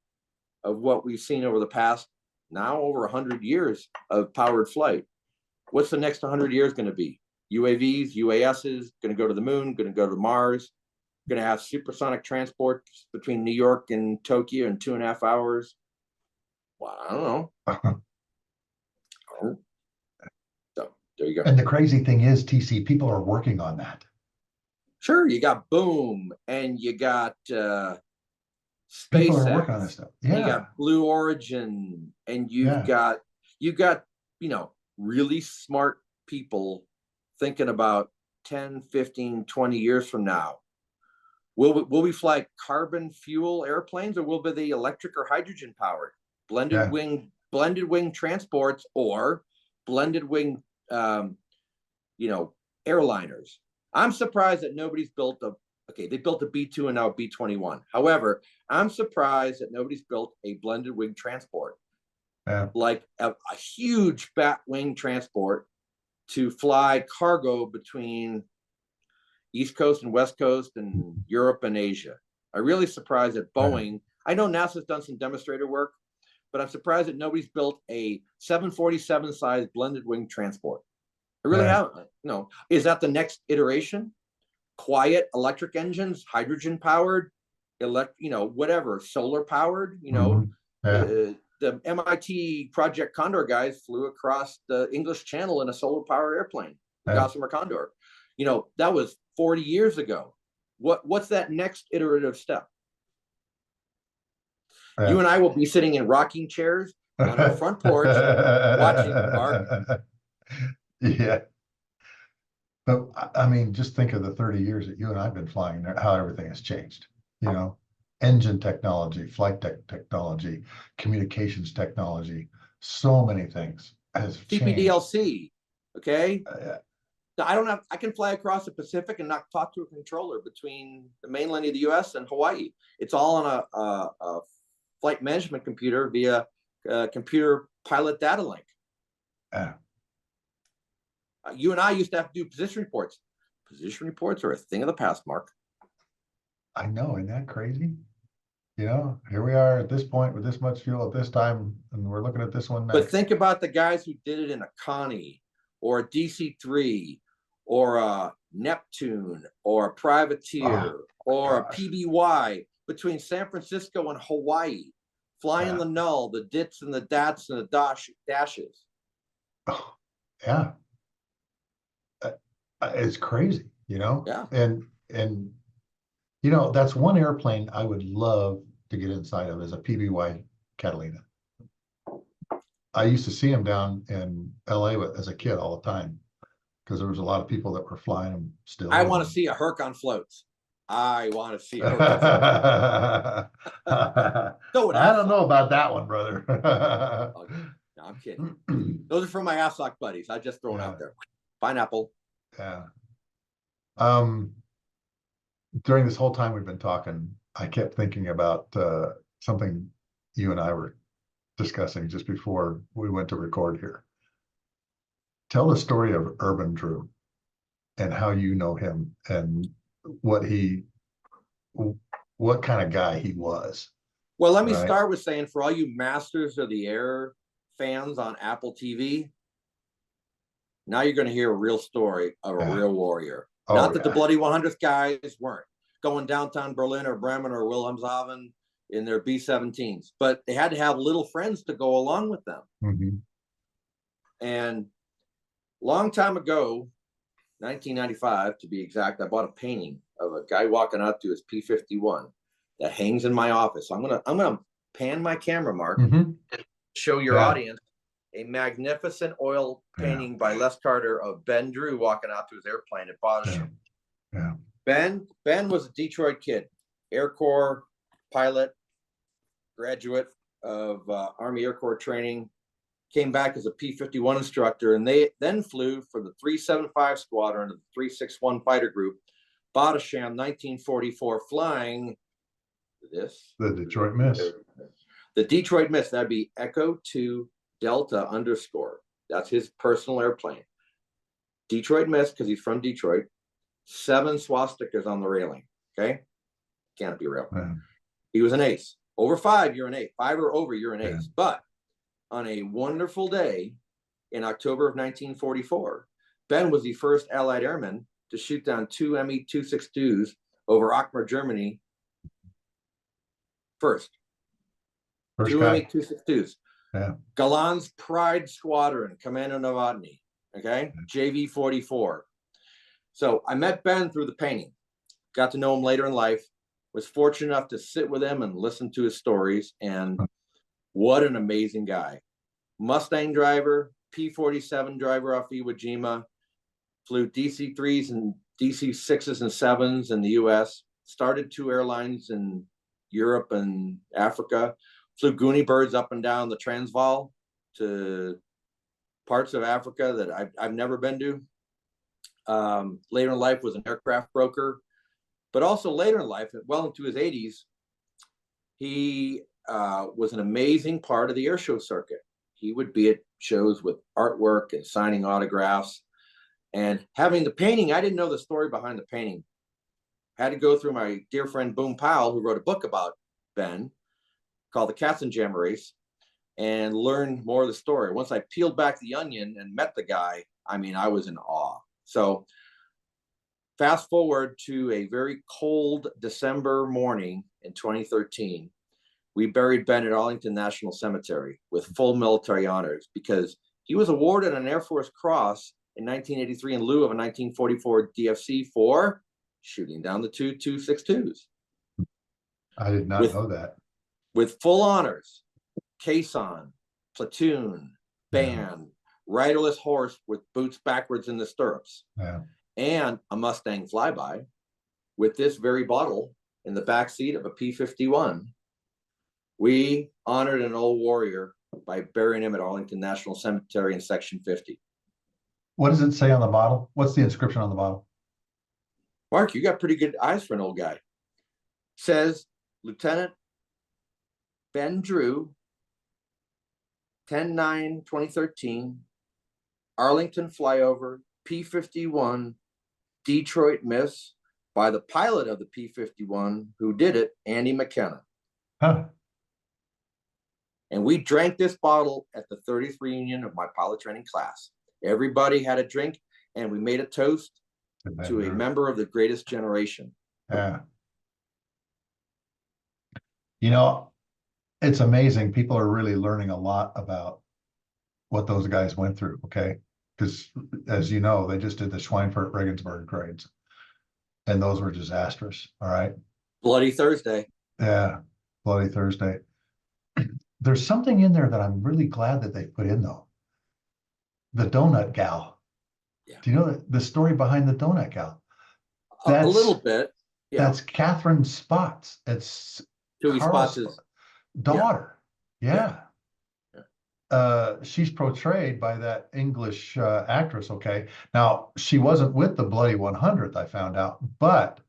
of what we've seen over the past now over 100 years of powered flight. What's the next 100 years going to be? UAVs, UASs, going to go to the moon, going to go to Mars, going to have supersonic transport between New York and Tokyo in 2.5 hours. Well, I don't know. So there you go. And the crazy thing is, TC, people are working on that. Sure, you got Boom, and you got SpaceX. People are working on this stuff. Yeah. You got Blue Origin, and you've got really smart people thinking about 10, 15, 20 years from now. Will we fly carbon fuel airplanes, or will they be electric or hydrogen powered? Blended wing transports, or blended wing airliners. I'm surprised that nobody's built they built a B-2 and now a B-21. However, I'm surprised that nobody's built a blended wing transport, like a huge bat wing transport to fly cargo between East Coast and West Coast and Europe and Asia. I'm really surprised that Boeing, I know NASA's done some demonstrator work, but I'm surprised that nobody's built a 747 size blended wing transport. I really haven't. Is that the next iteration? Quiet electric engines, hydrogen powered, whatever, solar powered, the MIT Project Condor guys flew across the English Channel in a solar powered airplane, Gossamer Condor. That was 40 years ago. What's that next iterative step? You and I will be sitting in rocking chairs on our front porch watching Mark. Yeah. But I mean, just think of the 30 years that you and I've been flying, how everything has changed. Engine technology, flight technology, communications technology, so many things has changed. TPDLC, okay? I can fly across the Pacific and not talk to a controller between the mainland of the US and Hawaii. It's all on a flight management computer via computer pilot data link. You and I used to have to do position reports. Position reports are a thing of the past, Mark. I know, isn't that crazy? Here we are at this point with this much fuel at this time, and we're looking at this one next. But think about the guys who did it in a Connie or a DC-3 or a Neptune or a Privateer or a PBY between San Francisco and Hawaii, flying the null, the dits and the dats and the dashes. Oh, yeah. It's crazy, Yeah. And that's one airplane I would love to get inside of, is a PBY Catalina. I used to see them down in LA as a kid all the time, because there was a lot of people that were flying them still. I want to see a Herc on floats. I want to see a Herc on floats. I don't know about that one, brother. No, I'm kidding. Those are from my AFSOC buddies. I just throw it out there. Pineapple. Yeah. During this whole time we've been talking, I kept thinking about something you and I were discussing just before we went to record here. Tell the story of Urban Drew and how you know him and what kind of guy he was. Well, let me start with saying, for all you Masters of the Air fans on Apple TV, Now you're going to hear a real story of a real warrior. Oh, Not that the bloody 100th guys weren't going downtown Berlin or Bremen or Wilhelmshaven in their B-17s, but they had to have little friends to go along with them. Mm-hmm. And long time ago, 1995 to be exact, I bought a painting of a guy walking out to his P-51 that hangs in my office. I'm gonna pan my camera, Mark, Mm-hmm. show your audience a magnificent oil painting by Les Carter of Ben Drew walking out to his airplane at Boston. Yeah. Ben was a Detroit kid, Air Corps pilot, graduate of Army Air Corps training, came back as a P-51 instructor, and they then flew for the 375 Squadron of the 361 Fighter Group, Badasham 1944, flying this. The Detroit Miss. The Detroit Miss, that'd be Echo 2 Delta _. That's his personal airplane. Detroit Miss, because he's from Detroit. 7 swastikas on the railing. Okay? Canopy rail. Yeah. He was an ace. Over 5, you're an ace. 5 or over, you're an ace. Yeah. But on a wonderful day in October of 1944, Ben was the first Allied airman to shoot down 2 Me-262s over Akmar, Germany. First 2 guy. Me-262s. Yeah. Galan's Pride Squadron, Commando Novotny. Okay, JV-44. So I met Ben through the painting. Got to know him later in life. Was fortunate enough to sit with him and listen to his stories. And what an amazing guy. Mustang driver, P-47 driver off Iwo Jima. Flew DC-3s and DC-6s and 7s in the US. Started 2 airlines in Europe and Africa. Flew Goonie birds up and down the Transvaal to parts of Africa that I've never been to. Later in life was an aircraft broker, but also later in life, well into his 80s, he was an amazing part of the air show circuit. He would be at shows with artwork and signing autographs and having the painting. I didn't know the story behind the painting. Had to go through my dear friend Boom Powell, who wrote a book about Ben called The Katzenjammer Race, and learn more of the story. Once I peeled back the onion and met the guy, I mean, I was in awe. So fast forward to a very cold December morning in 2013, we buried Ben at Arlington National Cemetery with full military honors because he was awarded an Air Force Cross in 1983 in lieu of a 1944 DFC for shooting down the 2 262s. I did not know that. With full honors, caisson, platoon, band, riderless horse with boots backwards in the stirrups, and a Mustang flyby with this very bottle in the back seat of a P-51. We honored an old warrior by burying him at Arlington National Cemetery in Section 50. What does it say on the bottle? What's the inscription on the bottle? Mark, you got pretty good eyes for an old guy. Says, Lieutenant Ben Drew, 10/9/2013, Arlington flyover, P-51, Detroit Miss, by the pilot of the P-51 who did it, Andy McKenna. Huh. And we drank this bottle at the 30th reunion of my pilot training class. Everybody had a drink, and we made a toast to a member of the greatest generation. Yeah. You know, it's amazing. People are really learning a lot about what those guys went through, okay? Because, as you know, they just did the Schweinfurt Regensburg grades, and those were disastrous, all right? Bloody Thursday. Yeah, Bloody Thursday. There's something in there that I'm really glad that they put in, though. The donut gal. Yeah. Do you know the story behind the donut gal? A little bit. Yeah. That's Catherine Spots. It's Tui Carl's Spots' daughter. Yeah. Yeah. She's portrayed by that English actress. Okay. Now, she wasn't with the Bloody 100th, I found out, but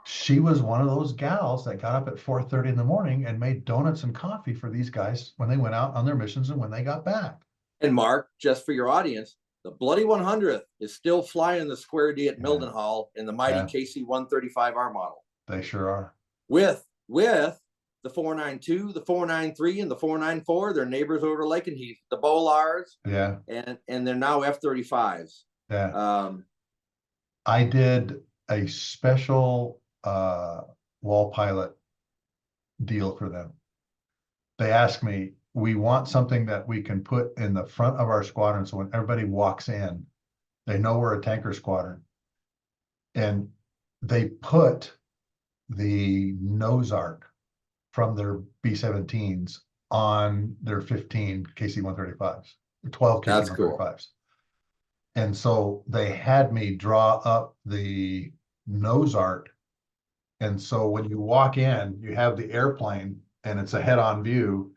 she was one of those gals that got up at 4:30 in the morning and made donuts and coffee for these guys when they went out on their missions and when they got back. And Mark, just for your audience, the Bloody 100th is still flying the Square D at Mildenhall in the mighty KC-135R model. They sure are. With the 492, the 493, and the 494. They're neighbors over Lakenheath, the Bolars, Yeah. and they're now F-35s. Yeah. I did a special wall pilot deal for them. They asked me, we want something that we can put in the front of our squadron so when everybody walks in, they know we're a tanker squadron. And they put the nose arc from their B-17s on their 15 KC-135s, 12 That's KC-135s. cool. And so they had me draw up the nose arc. And so when you walk in, you have the airplane and it's a head-on view.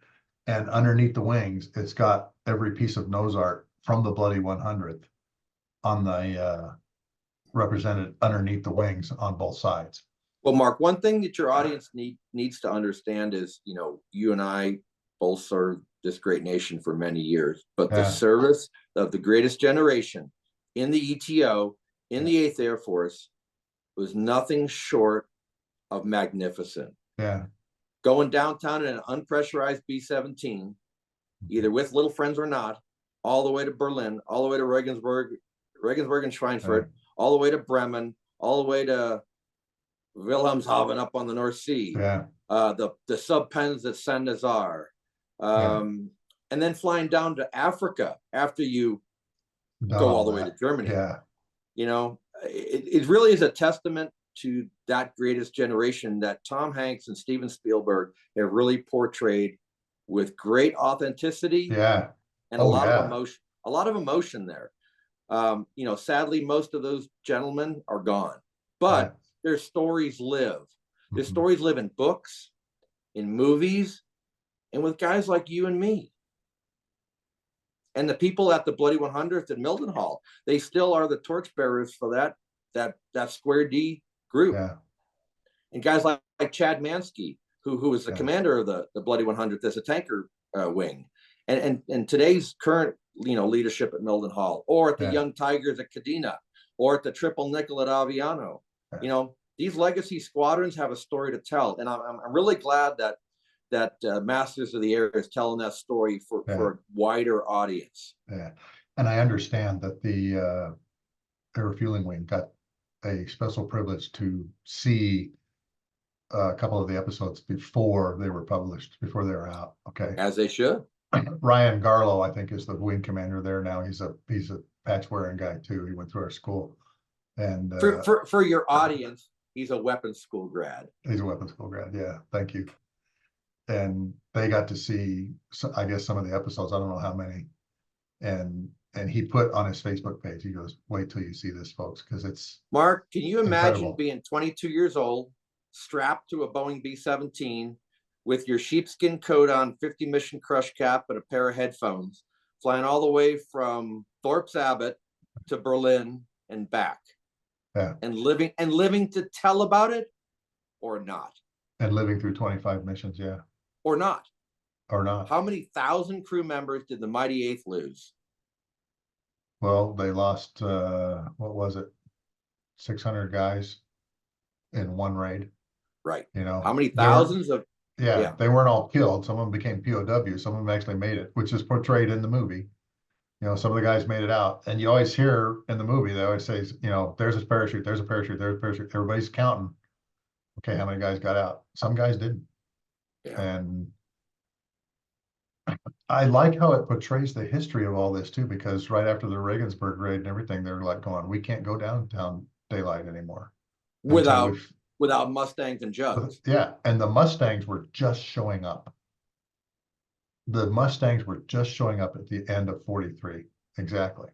And underneath the wings, it's got every piece of nose art from the Bloody 100th on the represented underneath the wings on both sides. Well, Mark, one thing that your audience needs to understand is, you know, you and I both served this great nation for many years, but the service of the greatest generation in the ETO, in the 8th Air Force, was nothing short of magnificent. Yeah. Going downtown in an unpressurized B-17, either with little friends or not, all the way to Berlin, all the way to Regensburg and Schweinfurt, all the way to Bremen, all the way to Wilhelmshaven up on the North Sea, the sub-pens that Saint-Nazaire, and then flying down to Africa after you go all the way to Germany. Yeah. You know, it really is a testament to that greatest generation that Tom Hanks and Steven Spielberg have really portrayed with great authenticity. Yeah. And a lot of emotion there. You know, sadly, most of those gentlemen are gone, but their stories live. Their stories live in books, in movies, and with guys like you and me. And the people at the Bloody 100th at Mildenhall, they still are the torchbearers for that Square D group. Yeah. And guys like Chad Mansky, who was the commander of the Bloody 100th as a tanker wing. And today's current, you know, leadership at Mildenhall, or at the Young Tigers at Kadena, or at the Triple Nickel at Aviano. You know, these legacy squadrons have a story to tell. And I'm really glad that Masters of the Air is telling that story for a wider audience. Yeah. And I understand that the Air Refueling Wing got a special privilege to see a couple of the episodes before they were published, before they were out. Okay. As they should. Ryan Garlow, I think, is the wing commander there now. He's a patch wearing guy too. He went through our school. And for your audience, he's a weapons school grad. He's a weapons school grad. Yeah. Thank you. And they got to see, I guess, some of the episodes. I don't know how many. And he put on his Facebook page, he goes, wait till you see this, folks, because it's Mark, can you imagine incredible. Being 22 years old, strapped to a Boeing B-17 with your sheepskin coat on, 50 mission crush cap, and a pair of headphones, flying all the way from Thorpe's Abbott to Berlin and back, and living to tell about it, or not? And living through 25 missions, or not. How many thousand crew members did the mighty 8th lose? Well, they lost, what was it? 600 guys in one raid. Right. You know, how many thousands of? Yeah, they weren't all killed. Some of them became POWs. Some of them actually made it, which is portrayed in the movie. You know, some of the guys made it out. And you always hear in the movie, they always say, you know, there's a parachute, there's a parachute, there's a parachute. Everybody's counting. Okay, how many guys got out? Some guys didn't. And I like how it portrays the history of all this too, because right after the Regensburg raid and everything, they're like going, we can't go downtown daylight anymore. Without Mustangs and Jugs. Yeah, and the Mustangs were just showing up. The Mustangs were just showing up at the end of 43. Exactly.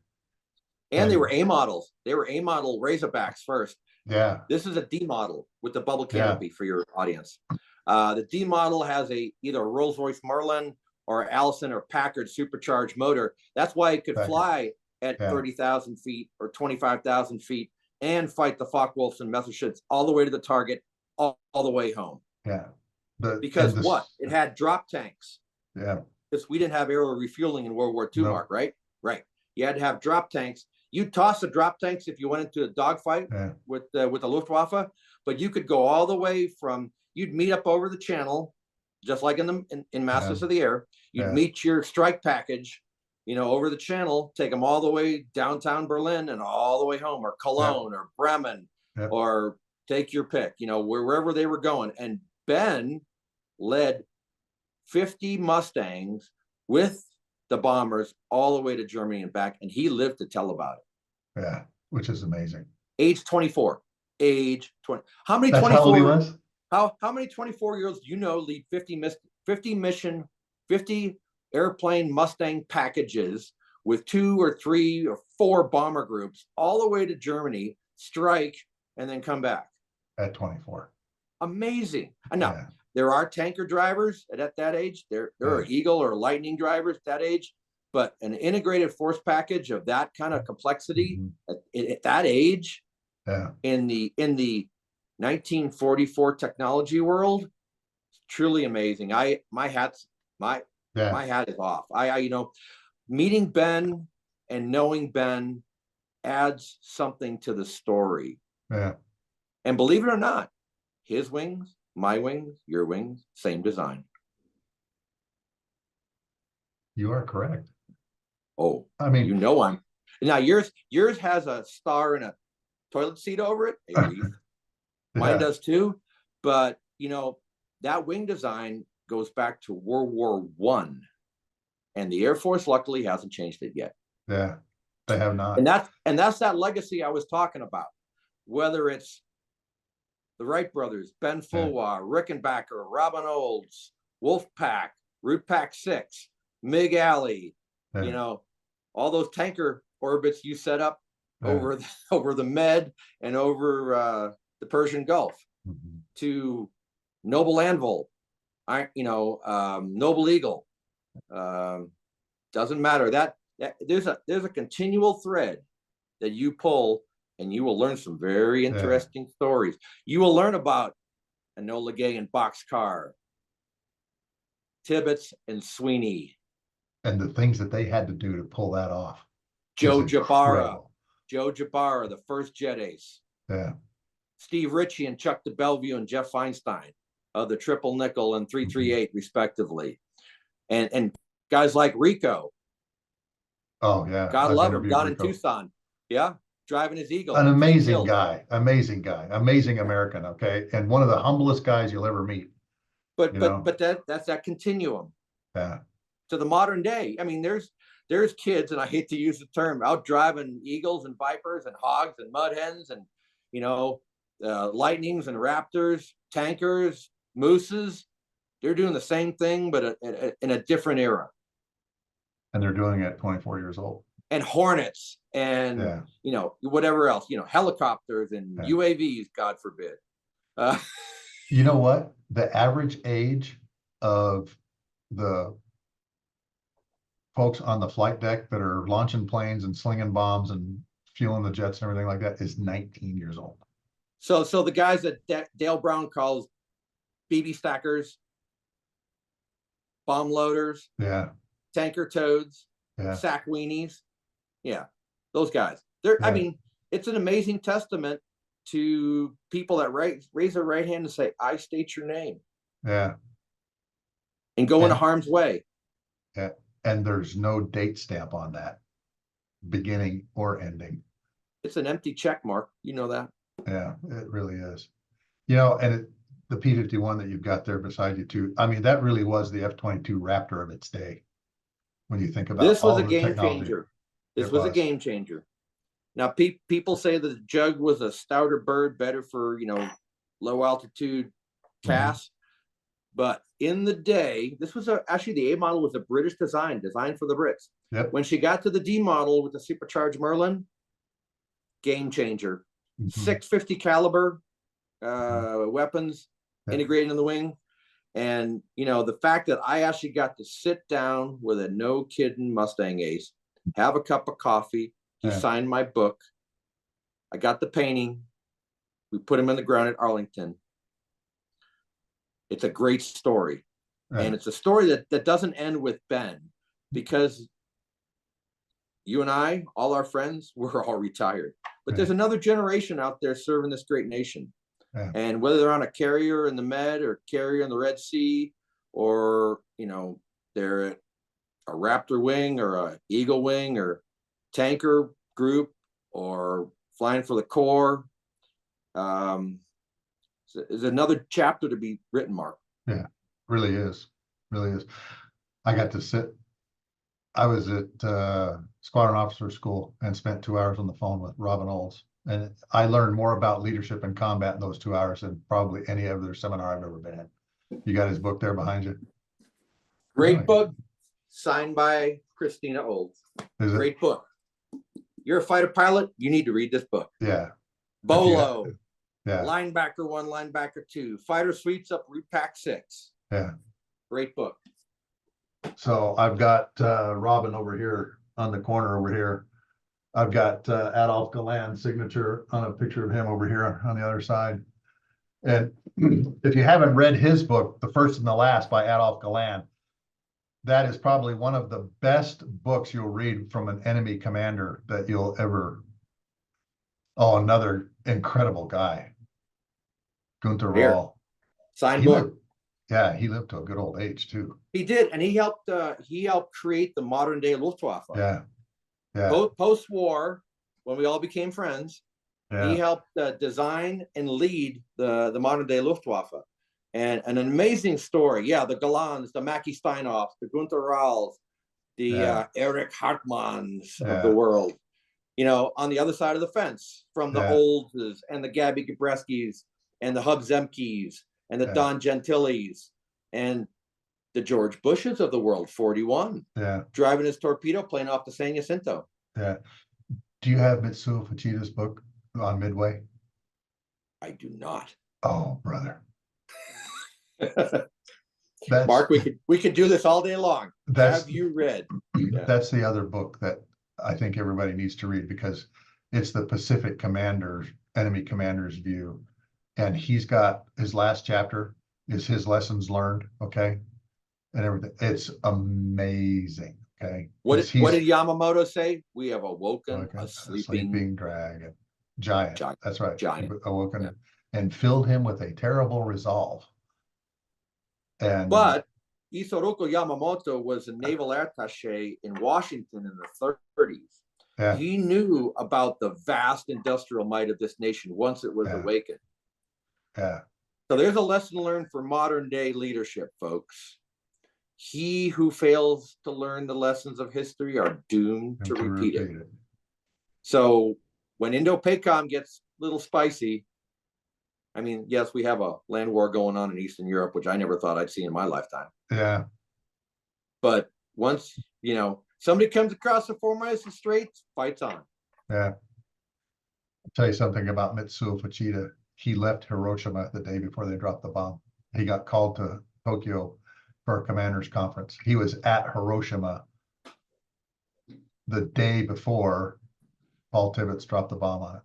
And they were A models. They were A model Razorbacks first. Yeah. This is a D model with the bubble canopy for your audience. The D model has either a Rolls-Royce Merlin or Allison or Packard supercharged motor. That's why it could fly at 30,000 feet or 25,000 feet and fight the Focke-Wulfs and Messerschmitts all the way to the target, all the way home. Yeah. Because it had drop tanks. Yeah. Because we didn't have aerial refueling in World War II, Mark, right? Right. You had to have drop tanks. You'd toss the drop tanks if you went into a dogfight with the Luftwaffe, but you could go all the way from, you'd meet up over the channel just like in Masters Yeah. of the Air. You'd Yeah. meet your strike package, over the channel, take them all the way downtown Berlin and all the way home, or Cologne or Bremen, or take your pick, wherever they were going. And Ben led 50 Mustangs with the bombers all the way to Germany and back, and he lived to tell about it. Yeah, which is amazing. Age 24. Age 20. How many That's 24? how old he was? How many 24-year-olds lead 50 airplane Mustang packages with 2 or 3 or 4 bomber groups all the way to Germany, strike, and then come back? At 24. Amazing. And now, there are tanker drivers at that age. There are Eagle or Lightning drivers at that age. But an integrated force package of that kind of complexity at that age, in the 1944 technology world, truly amazing. My hat is off. Meeting Ben and knowing Ben adds something to the story. Yeah. And believe it or not, his wings, my wings, your wings, same design. You are correct. Oh, I mean, I'm now yours has a star and a toilet seat over it. A wreath. Mine does too. But that wing design goes back to World War I, and the Air Force luckily hasn't changed it yet. Yeah, they have not. And that's that legacy I was talking about. Whether it's the Wright brothers, Ben Fulwa, Rickenbacker, Robin Olds, Wolfpack, Root Pack 6, Mig Alley, all those tanker orbits you set up over the Med and over the Persian Gulf, to Noble Anvil, Noble Eagle. Doesn't matter. That there's a continual thread that you pull, and you will learn some very interesting stories. You will learn about Enola Gay and Boxcar, Tibbets and Sweeney, and the things that they had to do to pull that off. Joe Jabara, the first jet ace. Yeah. Steve Ritchie and Chuck de Bellevue and Jeff Feinstein of the Triple Nickel and 338 respectively. And guys like Rico. Oh yeah. God love him, down in Tucson. Yeah. Driving his Eagle. An amazing guy, amazing American. Okay. And one of the humblest guys you'll ever meet. But that's that continuum. Yeah. To the modern day. I mean, there's kids, and I hate to use the term, out driving Eagles and Vipers and Hogs and Mud Hens and, Lightnings and Raptors, tankers, Mooses. They're doing the same thing, but in a different era. And they're doing it at 24 years old. And Hornets and, whatever else, helicopters and UAVs, God forbid. You know what? The average age of the folks on the flight deck that are launching planes and slinging bombs and fueling the jets and everything like that is 19 years old. So the guys that Dale Brown calls BB stackers, bomb loaders, tanker toads, sack weenies, those guys. I mean, it's an amazing testament to people that raise their right hand and say, "I state your name." Yeah. And go into harm's way. Yeah. And there's no date stamp on that, beginning or ending. It's an empty check mark. You know that. Yeah, it really is. And the P-51 that you've got there beside you too. I mean, that really was the F-22 Raptor of its day. When you think about this was all a the game technology. changer. This was a game changer. Now, people say that the Jug was a stouter bird, better for low altitude casts. But in the day, this was actually the A model was a British design, designed for the Brits. Yep. When she got to the D model with the supercharged Merlin, game changer. 650 caliber weapons integrated in the wing. And, the fact that I actually got to sit down with a no kidding Mustang ace, have a cup of coffee. He signed my book. I got the painting. We put him in the ground at Arlington. It's a great story. And it's a story that doesn't end with Ben, because you and I, all our friends, we're all retired. But there's another generation out there serving this great nation. And whether they're on a carrier in the Med or carrier in the Red Sea or, you know, they're a Raptor wing or a Eagle wing or tanker group or flying for the Corps. There's another chapter to be written, Mark. Yeah, really is. Really is. I got to sit. I was at Squadron Officer School and spent 2 hours on the phone with Robin Olds. And I learned more about leadership and combat in those 2 hours than probably any other seminar I've ever been in. You got his book there behind you? Great book, signed by Christina Olds. Great book. You're a fighter pilot, you need to read this book. Yeah. Bolo, yeah. Linebacker 1, Linebacker 2, Fighter Suites up Route Pack 6. Yeah. Great book. So I've got Robin over here on the corner over here. I've got Adolph Galland's signature on a picture of him over here on the other side. And if you haven't read his book, The First and the Last by Adolph Galland, that is probably one of the best books you'll read from an enemy commander that you'll ever. Oh, another incredible guy. Gunther Rahl. Signed book. Yeah, he lived to a good old age too. He did, and he helped create the modern day Luftwaffe. Yeah. Yeah. Post-war, when we all became friends, he helped design and lead the modern day Luftwaffe. And an amazing story. Yeah, the Gallands, the Mackie Steinhoffs, the Gunther Rahls, the Erich Hartmanns of the world. You know, on the other side of the fence, from the Olds and the Gabby Gabreskis and the Hub Zemkes and the Don Gentilis and the George Bushes of the world, 41. Yeah. Driving his torpedo plane off the San Jacinto. Yeah. Do you have Mitsuo Fuchida's book on Midway? I do not. Oh, brother. Mark, we could do this all day long. Have you read? That's the other book that I think everybody needs to read, because it's the Pacific enemy commander's view. And he's got his last chapter is his lessons learned, okay? And everything. It's amazing, okay? What did Yamamoto say? We have awoken a sleeping dragon. Giant. That's right. Giant. Awoken and filled him with a terrible resolve. But Isoroku Yamamoto was a naval attaché in Washington in the 30s. Yeah. He knew about the vast industrial might of this nation once it was awakened. Yeah. So there's a lesson learned for modern day leadership, folks. He who fails to learn the lessons of history are doomed to repeat it. So when Indo-PACOM gets a little spicy, I mean, yes, we have a land war going on in Eastern Europe, which I never thought I'd see in my lifetime. Yeah. But once, you know, somebody comes across the Formosa Straits, fights on. Yeah. I'll tell you something about Mitsuo Fuchida. He left Hiroshima the day before they dropped the bomb. He got called to Tokyo for a commander's conference. He was at Hiroshima the day before Paul Tibbets dropped the bomb on it.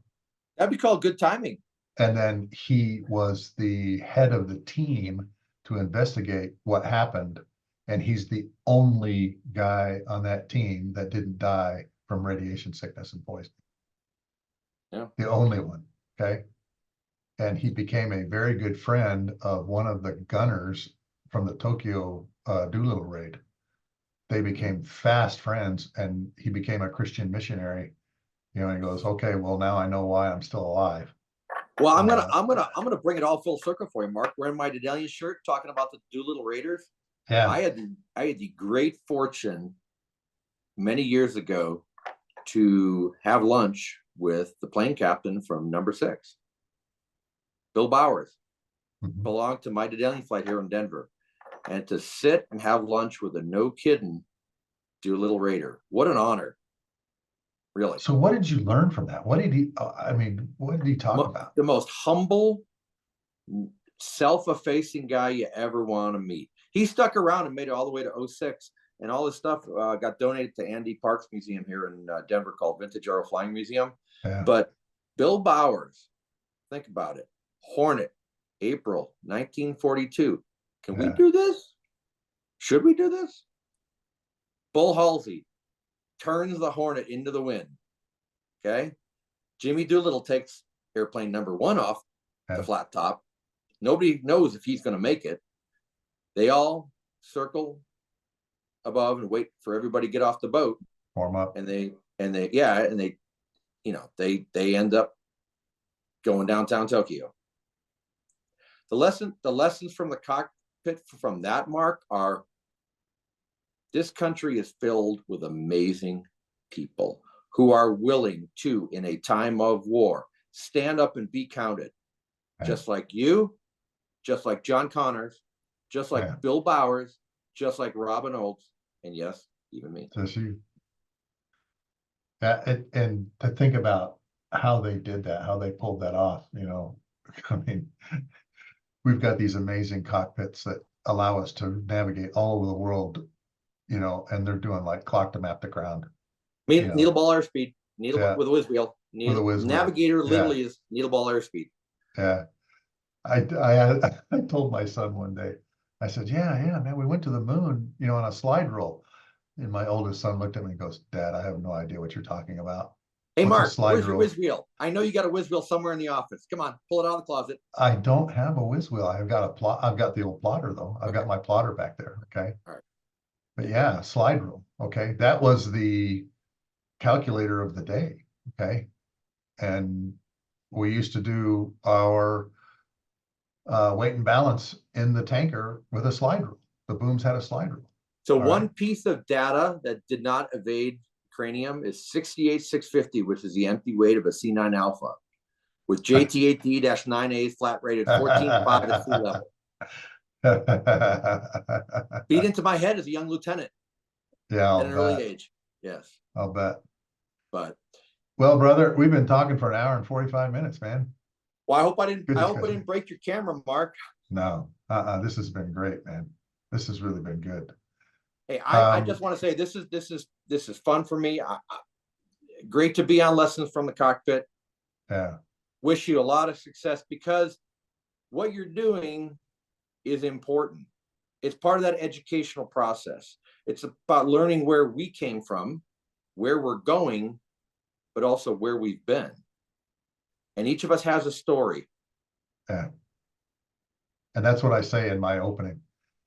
That'd be called good timing. And then he was the head of the team to investigate what happened. And he's the only guy on that team that didn't die from radiation sickness and poisoning. Yeah. The only one. Okay. And he became a very good friend of one of the gunners from the Tokyo Doolittle raid. They became fast friends, and he became a Christian missionary. You know, and he goes, "Okay, well, now I know why I'm still alive." Well, I'm gonna bring it all full circle for you, Mark. Wearing my Dedalian shirt, talking about the Doolittle Raiders. Yeah, I had the great fortune many years ago to have lunch with the plane captain from Number 6, Bill Bowers, belonged to my Dedalian flight here in Denver, and to sit and have lunch with a no kidding Doolittle Raider. What an honor. Really. So what did you learn from that? What did he, what did he talk about? The most humble, self-effacing guy you ever want to meet. He stuck around and made it all the way to 06, and all this stuff got donated to Andy Park's museum here in Denver called Vintage Aero Flying Museum. Yeah. But Bill Bowers, think about it. Hornet, April 1942. Can we do this? Should we do this? Bull Halsey turns the Hornet into the wind. Okay. Jimmy Doolittle takes airplane number 1 off the flat top. Nobody knows if he's going to make it. They all circle above and wait for everybody to get off the boat. Warm up. And they you know, they end up going downtown Tokyo. The lessons from the cockpit from that, Mark, are this country is filled with amazing people who are willing to, in a time of war, stand up and be counted. Yeah. Just like you, just like John Connors, just like Yeah. Bill Bowers, just like Robin Olds, and yes, even me. Just you. And to think about how they did that, how they pulled that off, you know, I mean, we've got these amazing cockpits that allow us to navigate all over the world, you know, and they're doing like clock to map the ground. Needle ball airspeed, Yeah. with a whiz wheel. With a whiz wheel. Navigator literally is needle ball airspeed. Yeah. I told my son one day, I said, yeah, man, we went to the moon, you know, on a slide rule. And my oldest son looked at me and goes, Dad, I have no idea what you're talking about. Hey, What's Mark, where's your rule? whiz wheel? I know you got a whiz wheel somewhere in the office. Come on, pull it out of the closet. I don't have a whiz wheel. I've got a plot. I've got the old plotter though. I've got my plotter back there. Okay. All right. But yeah, slide rule. Okay. That was the calculator of the day. Okay. And we used to do our weight and balance in the tanker with a slide rule. The booms had a slide rule. So All one right. piece of data that did not evade cranium is 68,650, which is the empty weight of a C-9 Alpha with JT8D-9A flat rated 14.5 at sea level. Beat into my head as a young lieutenant. Yeah, at an early age. Yes. I'll bet. But well, brother, we've been talking for an hour and 45 minutes, man. Well, I hope I didn't Good break your camera, Mark. No, this has been great, man. This has really been good. Hey, I just want to say this is fun for me. Great to be on Lessons from the Cockpit. Yeah. Wish you a lot of success because what you're doing is important. It's part of that educational process. It's about learning where we came from, where we're going, but also where we've been. And each of us has a story. Yeah. And that's what I say in my opening,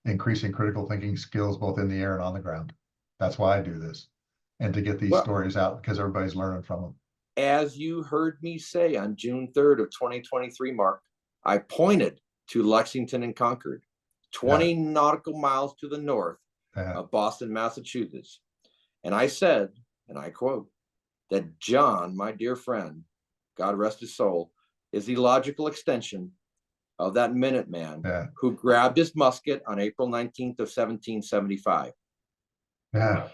increasing critical thinking skills both in the air and on the ground. That's why I do this. And to get these stories out because everybody's learning from them. As you heard me say on June 3rd of 2023, Mark, I pointed to Lexington and Concord, 20 nautical miles to the north of Boston, Massachusetts. And I said, and I quote, that John, my dear friend, God rest his soul, is the logical extension of that Minuteman who grabbed his musket on April 19th of 1775. Yeah.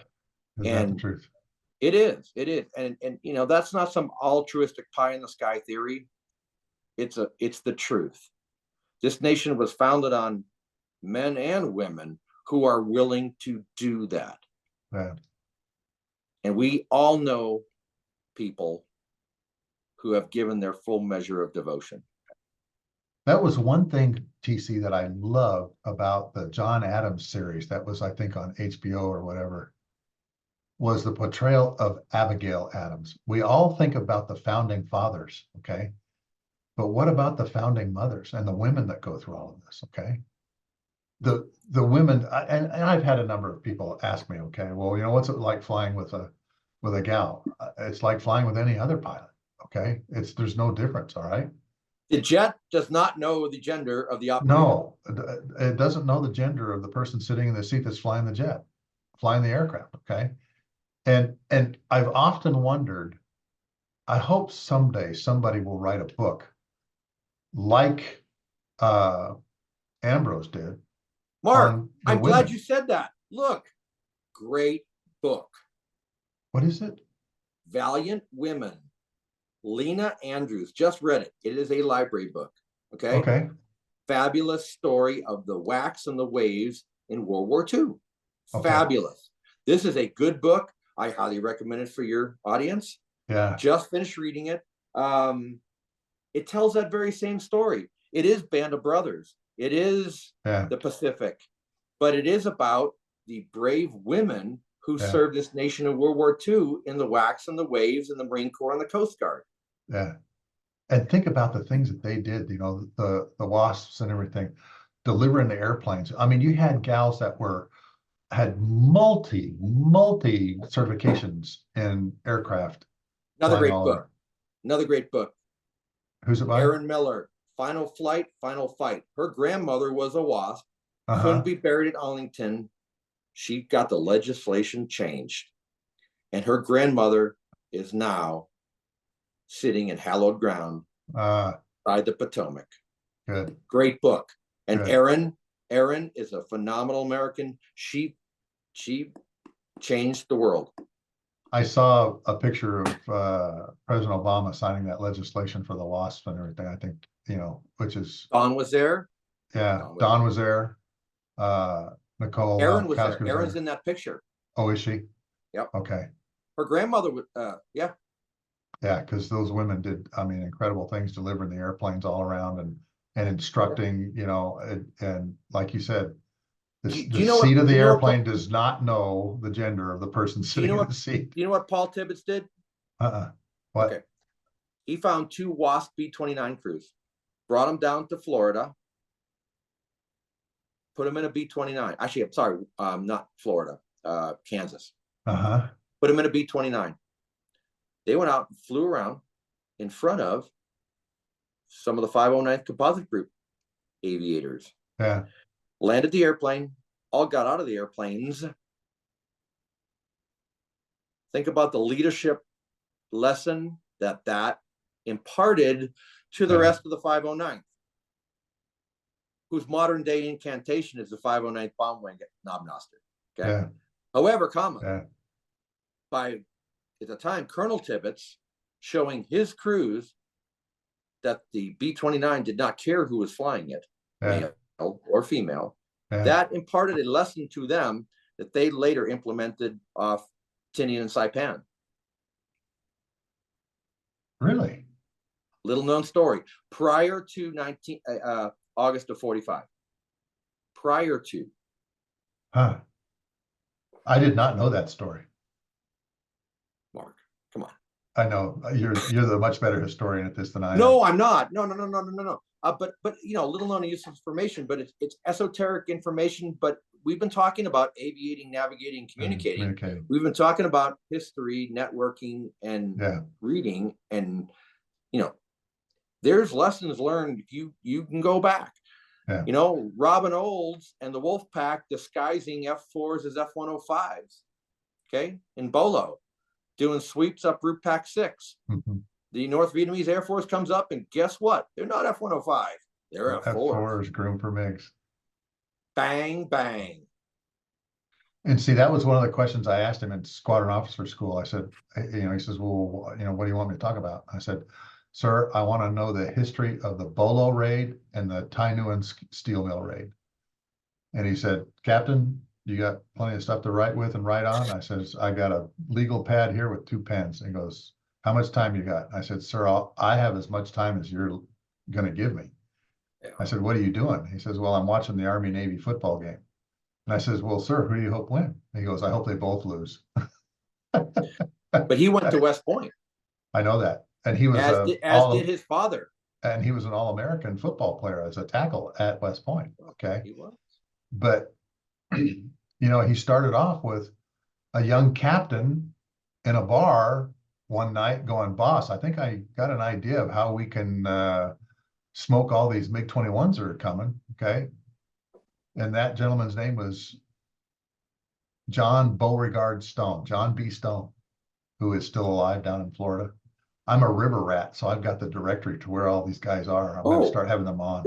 Isn't that the truth? It is. And you know, that's not some altruistic pie in the sky theory. It's the truth. This nation was founded on men and women who are willing to do that. Yeah. And we all know people who have given their full measure of devotion. That was one thing, TC, that I love about the John Adams series. That was, I think, on HBO or whatever, was the portrayal of Abigail Adams. We all think about the founding fathers, okay? But what about the founding mothers and the women that go through all of this, okay? The women, and I've had a number of people ask me, okay, well, you know, what's it like flying with a gal? It's like flying with any other pilot, okay? There's no difference, all right? The jet does not know the gender of the operator. No, it doesn't know the gender of the person sitting in the seat that's flying the jet, flying the aircraft, okay? And I've often wondered, I hope someday somebody will write a book like Ambrose did. Mark, I'm glad you said that. Look, great book. What is it? Valiant Women. Lena Andrews, just read it. It is a library book. Okay. Okay. Fabulous story of the whacks and the waves in World War II. Okay. Fabulous. This is a good book. I highly recommend it for your audience. Yeah. Just finished reading it. It tells that very same story. It is Band of Brothers. It is the Pacific, but it is about the brave women who served this nation in World War II in the whacks and the waves and the Marine Corps and the Coast Guard. Yeah. And think about the things that they did, you know, the WASPs and everything. delivering the airplanes. I mean, you had gals that had multi certifications in aircraft. Another flying great all book. over. Another great book. Who's it by? Erin Miller, Final Flight, Final Fight. Her grandmother was a WASP, Uh-huh. couldn't be buried at Arlington. She got the legislation changed. And her grandmother is now sitting in hallowed ground by the Potomac. Good. Great book. And Good. Erin is a phenomenal American. She changed the world. I saw a picture of President Obama signing that legislation for the WASP and everything. I think, which is Don was there. Yeah, Don was there. Nicole Erin was Kowski there. Erin's in that picture. Oh, is she? Yep. Okay. Her grandmother was, yeah. Yeah, because those women did, incredible things, delivering the airplanes all around and instructing, and like you said, the seat of the airplane does not know the gender of the person sitting in the seat. You know what Paul Tibbets did? What? Okay. He found 2 WASP B-29 crews, brought them down to Florida, put them in a B-29. Actually, I'm sorry, not Florida, Kansas. Uh-huh. Put them in a B-29. They went out and flew around in front of some of the 509th Composite Group aviators. Yeah. Landed the airplane, all got out of the airplanes. Think about the leadership lesson that imparted to the rest of the 509th, whose modern day incantation is the 509th Bomb Wing at Knobnoster. Okay. Yeah. However, by at the time, Colonel Tibbets showing his crews that the B-29 did not care who was flying it, male or female. That imparted a lesson to them that they later implemented off Tinian and Saipan. Really? Little known story. Prior to August of 45. Prior to. Huh. I did not know that story. Mark, come on. I know you're the much better historian at this than I am. No, I'm not. No. But little known use of information, but it's esoteric information. But we've been talking about aviating, navigating, communicating. We've been talking about history, networking, and reading, and there's lessons learned. You can go back. Yeah. Robin Olds and the Wolf Pack disguising F4s as F-105s. Okay, in Bolo, doing sweeps up Route Pack 6. Mm-hmm. The North Vietnamese Air Force comes up, and guess what? They're not F-105. They're F4s. F4s, groomed for MiGs. Bang, bang. And see, that was one of the questions I asked him in squadron officer school. I said, he says, well, what do you want me to talk about? I said, sir, I want to know the history of the Bolo raid and the Tai Nguyen steel mill raid. And he said, Captain, you got plenty of stuff to write with and write on? I says, I got a legal pad here with 2 pens. And he goes, how much time you got? I said, sir, I have as much time as you're going to give me. Yeah. I said, what are you doing? He says, well, I'm watching the Army-Navy football game. And I says, well, sir, who do you hope win? And he goes, I hope they both lose. But he went to West Point. I know that. And he was as did his father. And he was an All-American football player as a tackle at West Point. Okay. He was. But he started off with a young captain in a bar one night going, boss, I think I got an idea of how we can smoke all these MiG-21s that are coming. Okay. And that gentleman's name was John Beauregard Stone, John B. Stone, who is still alive down in Florida. I'm a river rat, so I've got the directory to where all these guys are. I'm going to start having them on.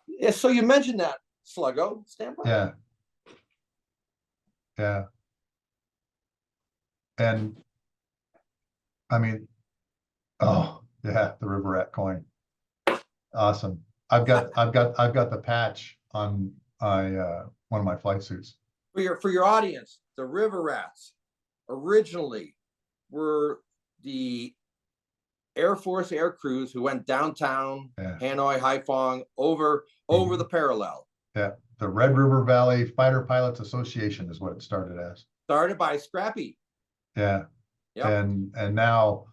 Yeah, so you mentioned that, Sluggo. Stand by. Yeah. Yeah. And the river rat coin. Awesome. I've got the patch on one of my flight suits. For your audience, the river rats originally were the Air Force air crews who went downtown, Hanoi, Haiphong, over the parallel. Yeah, the Red River Valley Fighter Pilots Association is what it started as. Started by Scrappy. Yeah. Yep. And now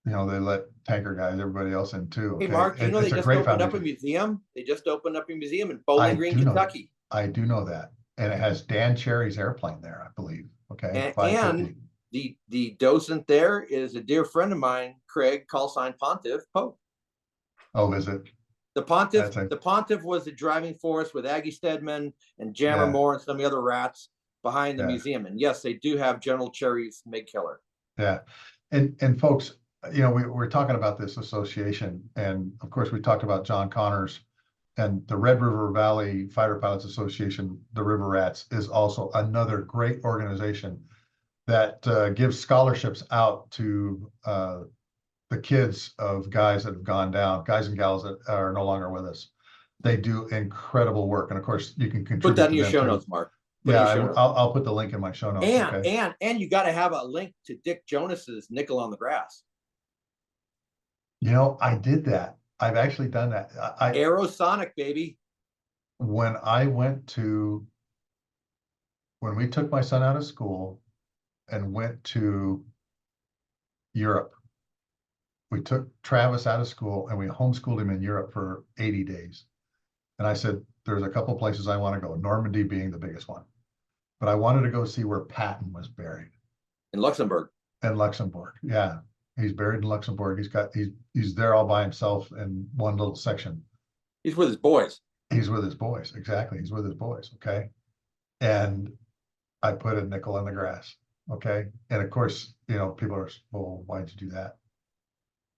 you know, they let tanker guys, everybody else in too. Hey, Okay, Mark, do you know they it's a just great opened up a foundation. museum? They just opened up a museum in I Bowling Green, do know, Kentucky. I do know that, and it has Dan Cherry's airplane there, I believe. Okay, And 550. the docent there is a dear friend of mine, Craig, call sign Pontiff Pope. Oh, is it? The Pontiff was the driving force with Aggie Stedman and Jammer Yeah. Moore and some of the other rats behind the Yeah. museum. And yes, they do have General Cherry's MiG killer. Yeah, and folks, you know, we're talking about this association, and of course, we talked about John Connors and the Red River Valley Fighter Pilots Association. The River Rats is also another great organization that gives scholarships out to the kids of guys that have gone down, guys and gals that are no longer with us. They do incredible work, and of course, you can contribute Put that in to your them show too. notes, Mark. Yeah, I'll put the link in my show notes. Okay. And you got to have a link to Dick Jonas's Nickel on the Grass. You know, I did that. I've actually done that. Aerosonic, baby. When we took my son out of school and went to Europe, we took Travis out of school and we homeschooled him in Europe for 80 days. And I said, there's a couple places I want to go, Normandy being the biggest one. But I wanted to go see where Patton was buried. In Luxembourg. In Luxembourg, yeah. He's buried in Luxembourg. He's there all by himself in one little section. He's with his boys. He's with his boys, exactly. He's with his boys, okay? And I put a nickel in the grass, okay? And of course, you know, people are, well, why'd you do that?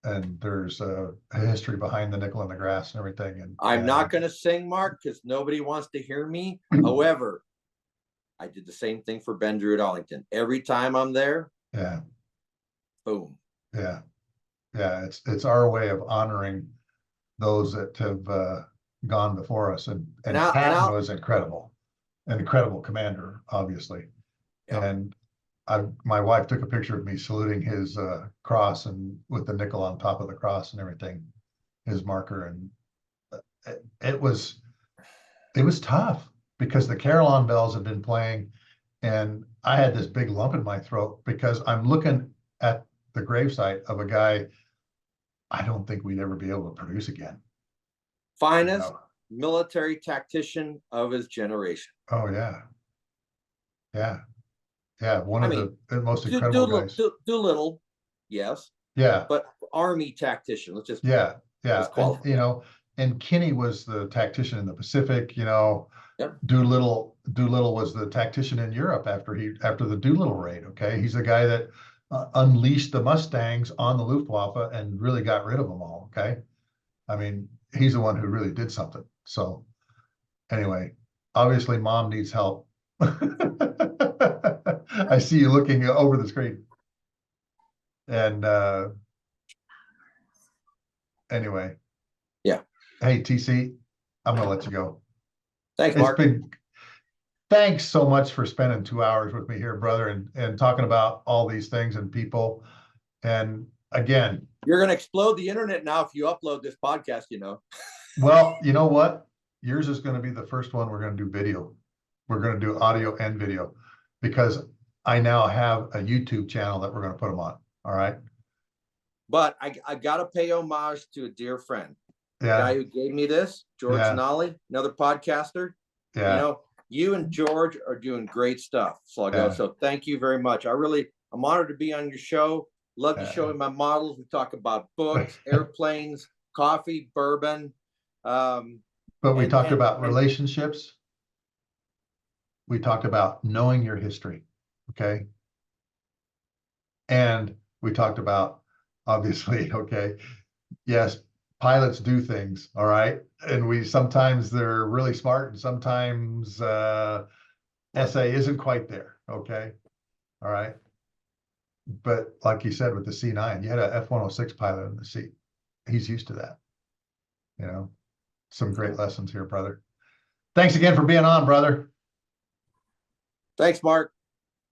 And there's a history behind the nickel in the grass and everything. And I'm not going to sing, Mark, because nobody wants to hear me. However, I did the same thing for Ben Drew at Arlington. Every time I'm there, yeah, boom. Yeah, yeah. It's our way of honoring those that have gone before us. And Patton was incredible, an incredible commander, obviously. Yeah. And my wife took a picture of me saluting his cross and with the nickel on top of the cross and everything, his marker. And it was tough because the Carillon bells had been playing and I had this big lump in my throat because I'm looking at the gravesite of a guy I don't think we'd ever be able to produce again. Finest military tactician of his generation. Oh, yeah. Yeah. Yeah, one of the most incredible guys. Doolittle, yes. Yeah. But Army tactician. Let's just and, you know, and Kinney was the tactician in the Pacific, you know. Yep. Doolittle was the tactician in Europe after the Doolittle raid. Okay, he's the guy that unleashed the Mustangs on the Luftwaffe and really got rid of them all. Okay, I mean, he's the one who really did something. So anyway, obviously mom needs help. I see you looking over the screen. And anyway. Yeah. Hey, TC, I'm going to let you go. Thanks, Mark. Thanks so much for spending 2 hours with me here, brother, and talking about all these things and people. And again, you're going to explode the internet now if you upload this podcast, you know. Well, you know what? Yours is going to be the first one we're going to do video. We're going to do audio and video because I now have a YouTube channel that we're going to put them on. All right. But I got to pay homage to a dear friend. Yeah. The guy who gave me this, George Nolly, another podcaster. Yeah. You know, you and George are doing great stuff. So I go, so thank you very much. I'm honored to be on your show. Love to show you my models. We talk about books, airplanes, coffee, bourbon. But we talked about relationships. We talked about knowing your history. Okay. And we talked about, obviously, okay, yes, pilots do things, all right? And sometimes they're really smart and sometimes SA isn't quite there, okay? All right. But like you said with the C-9, you had a F-106 pilot in the seat. He's used to that. You know, some great lessons here, brother. Thanks again for being on, brother. Thanks, Mark.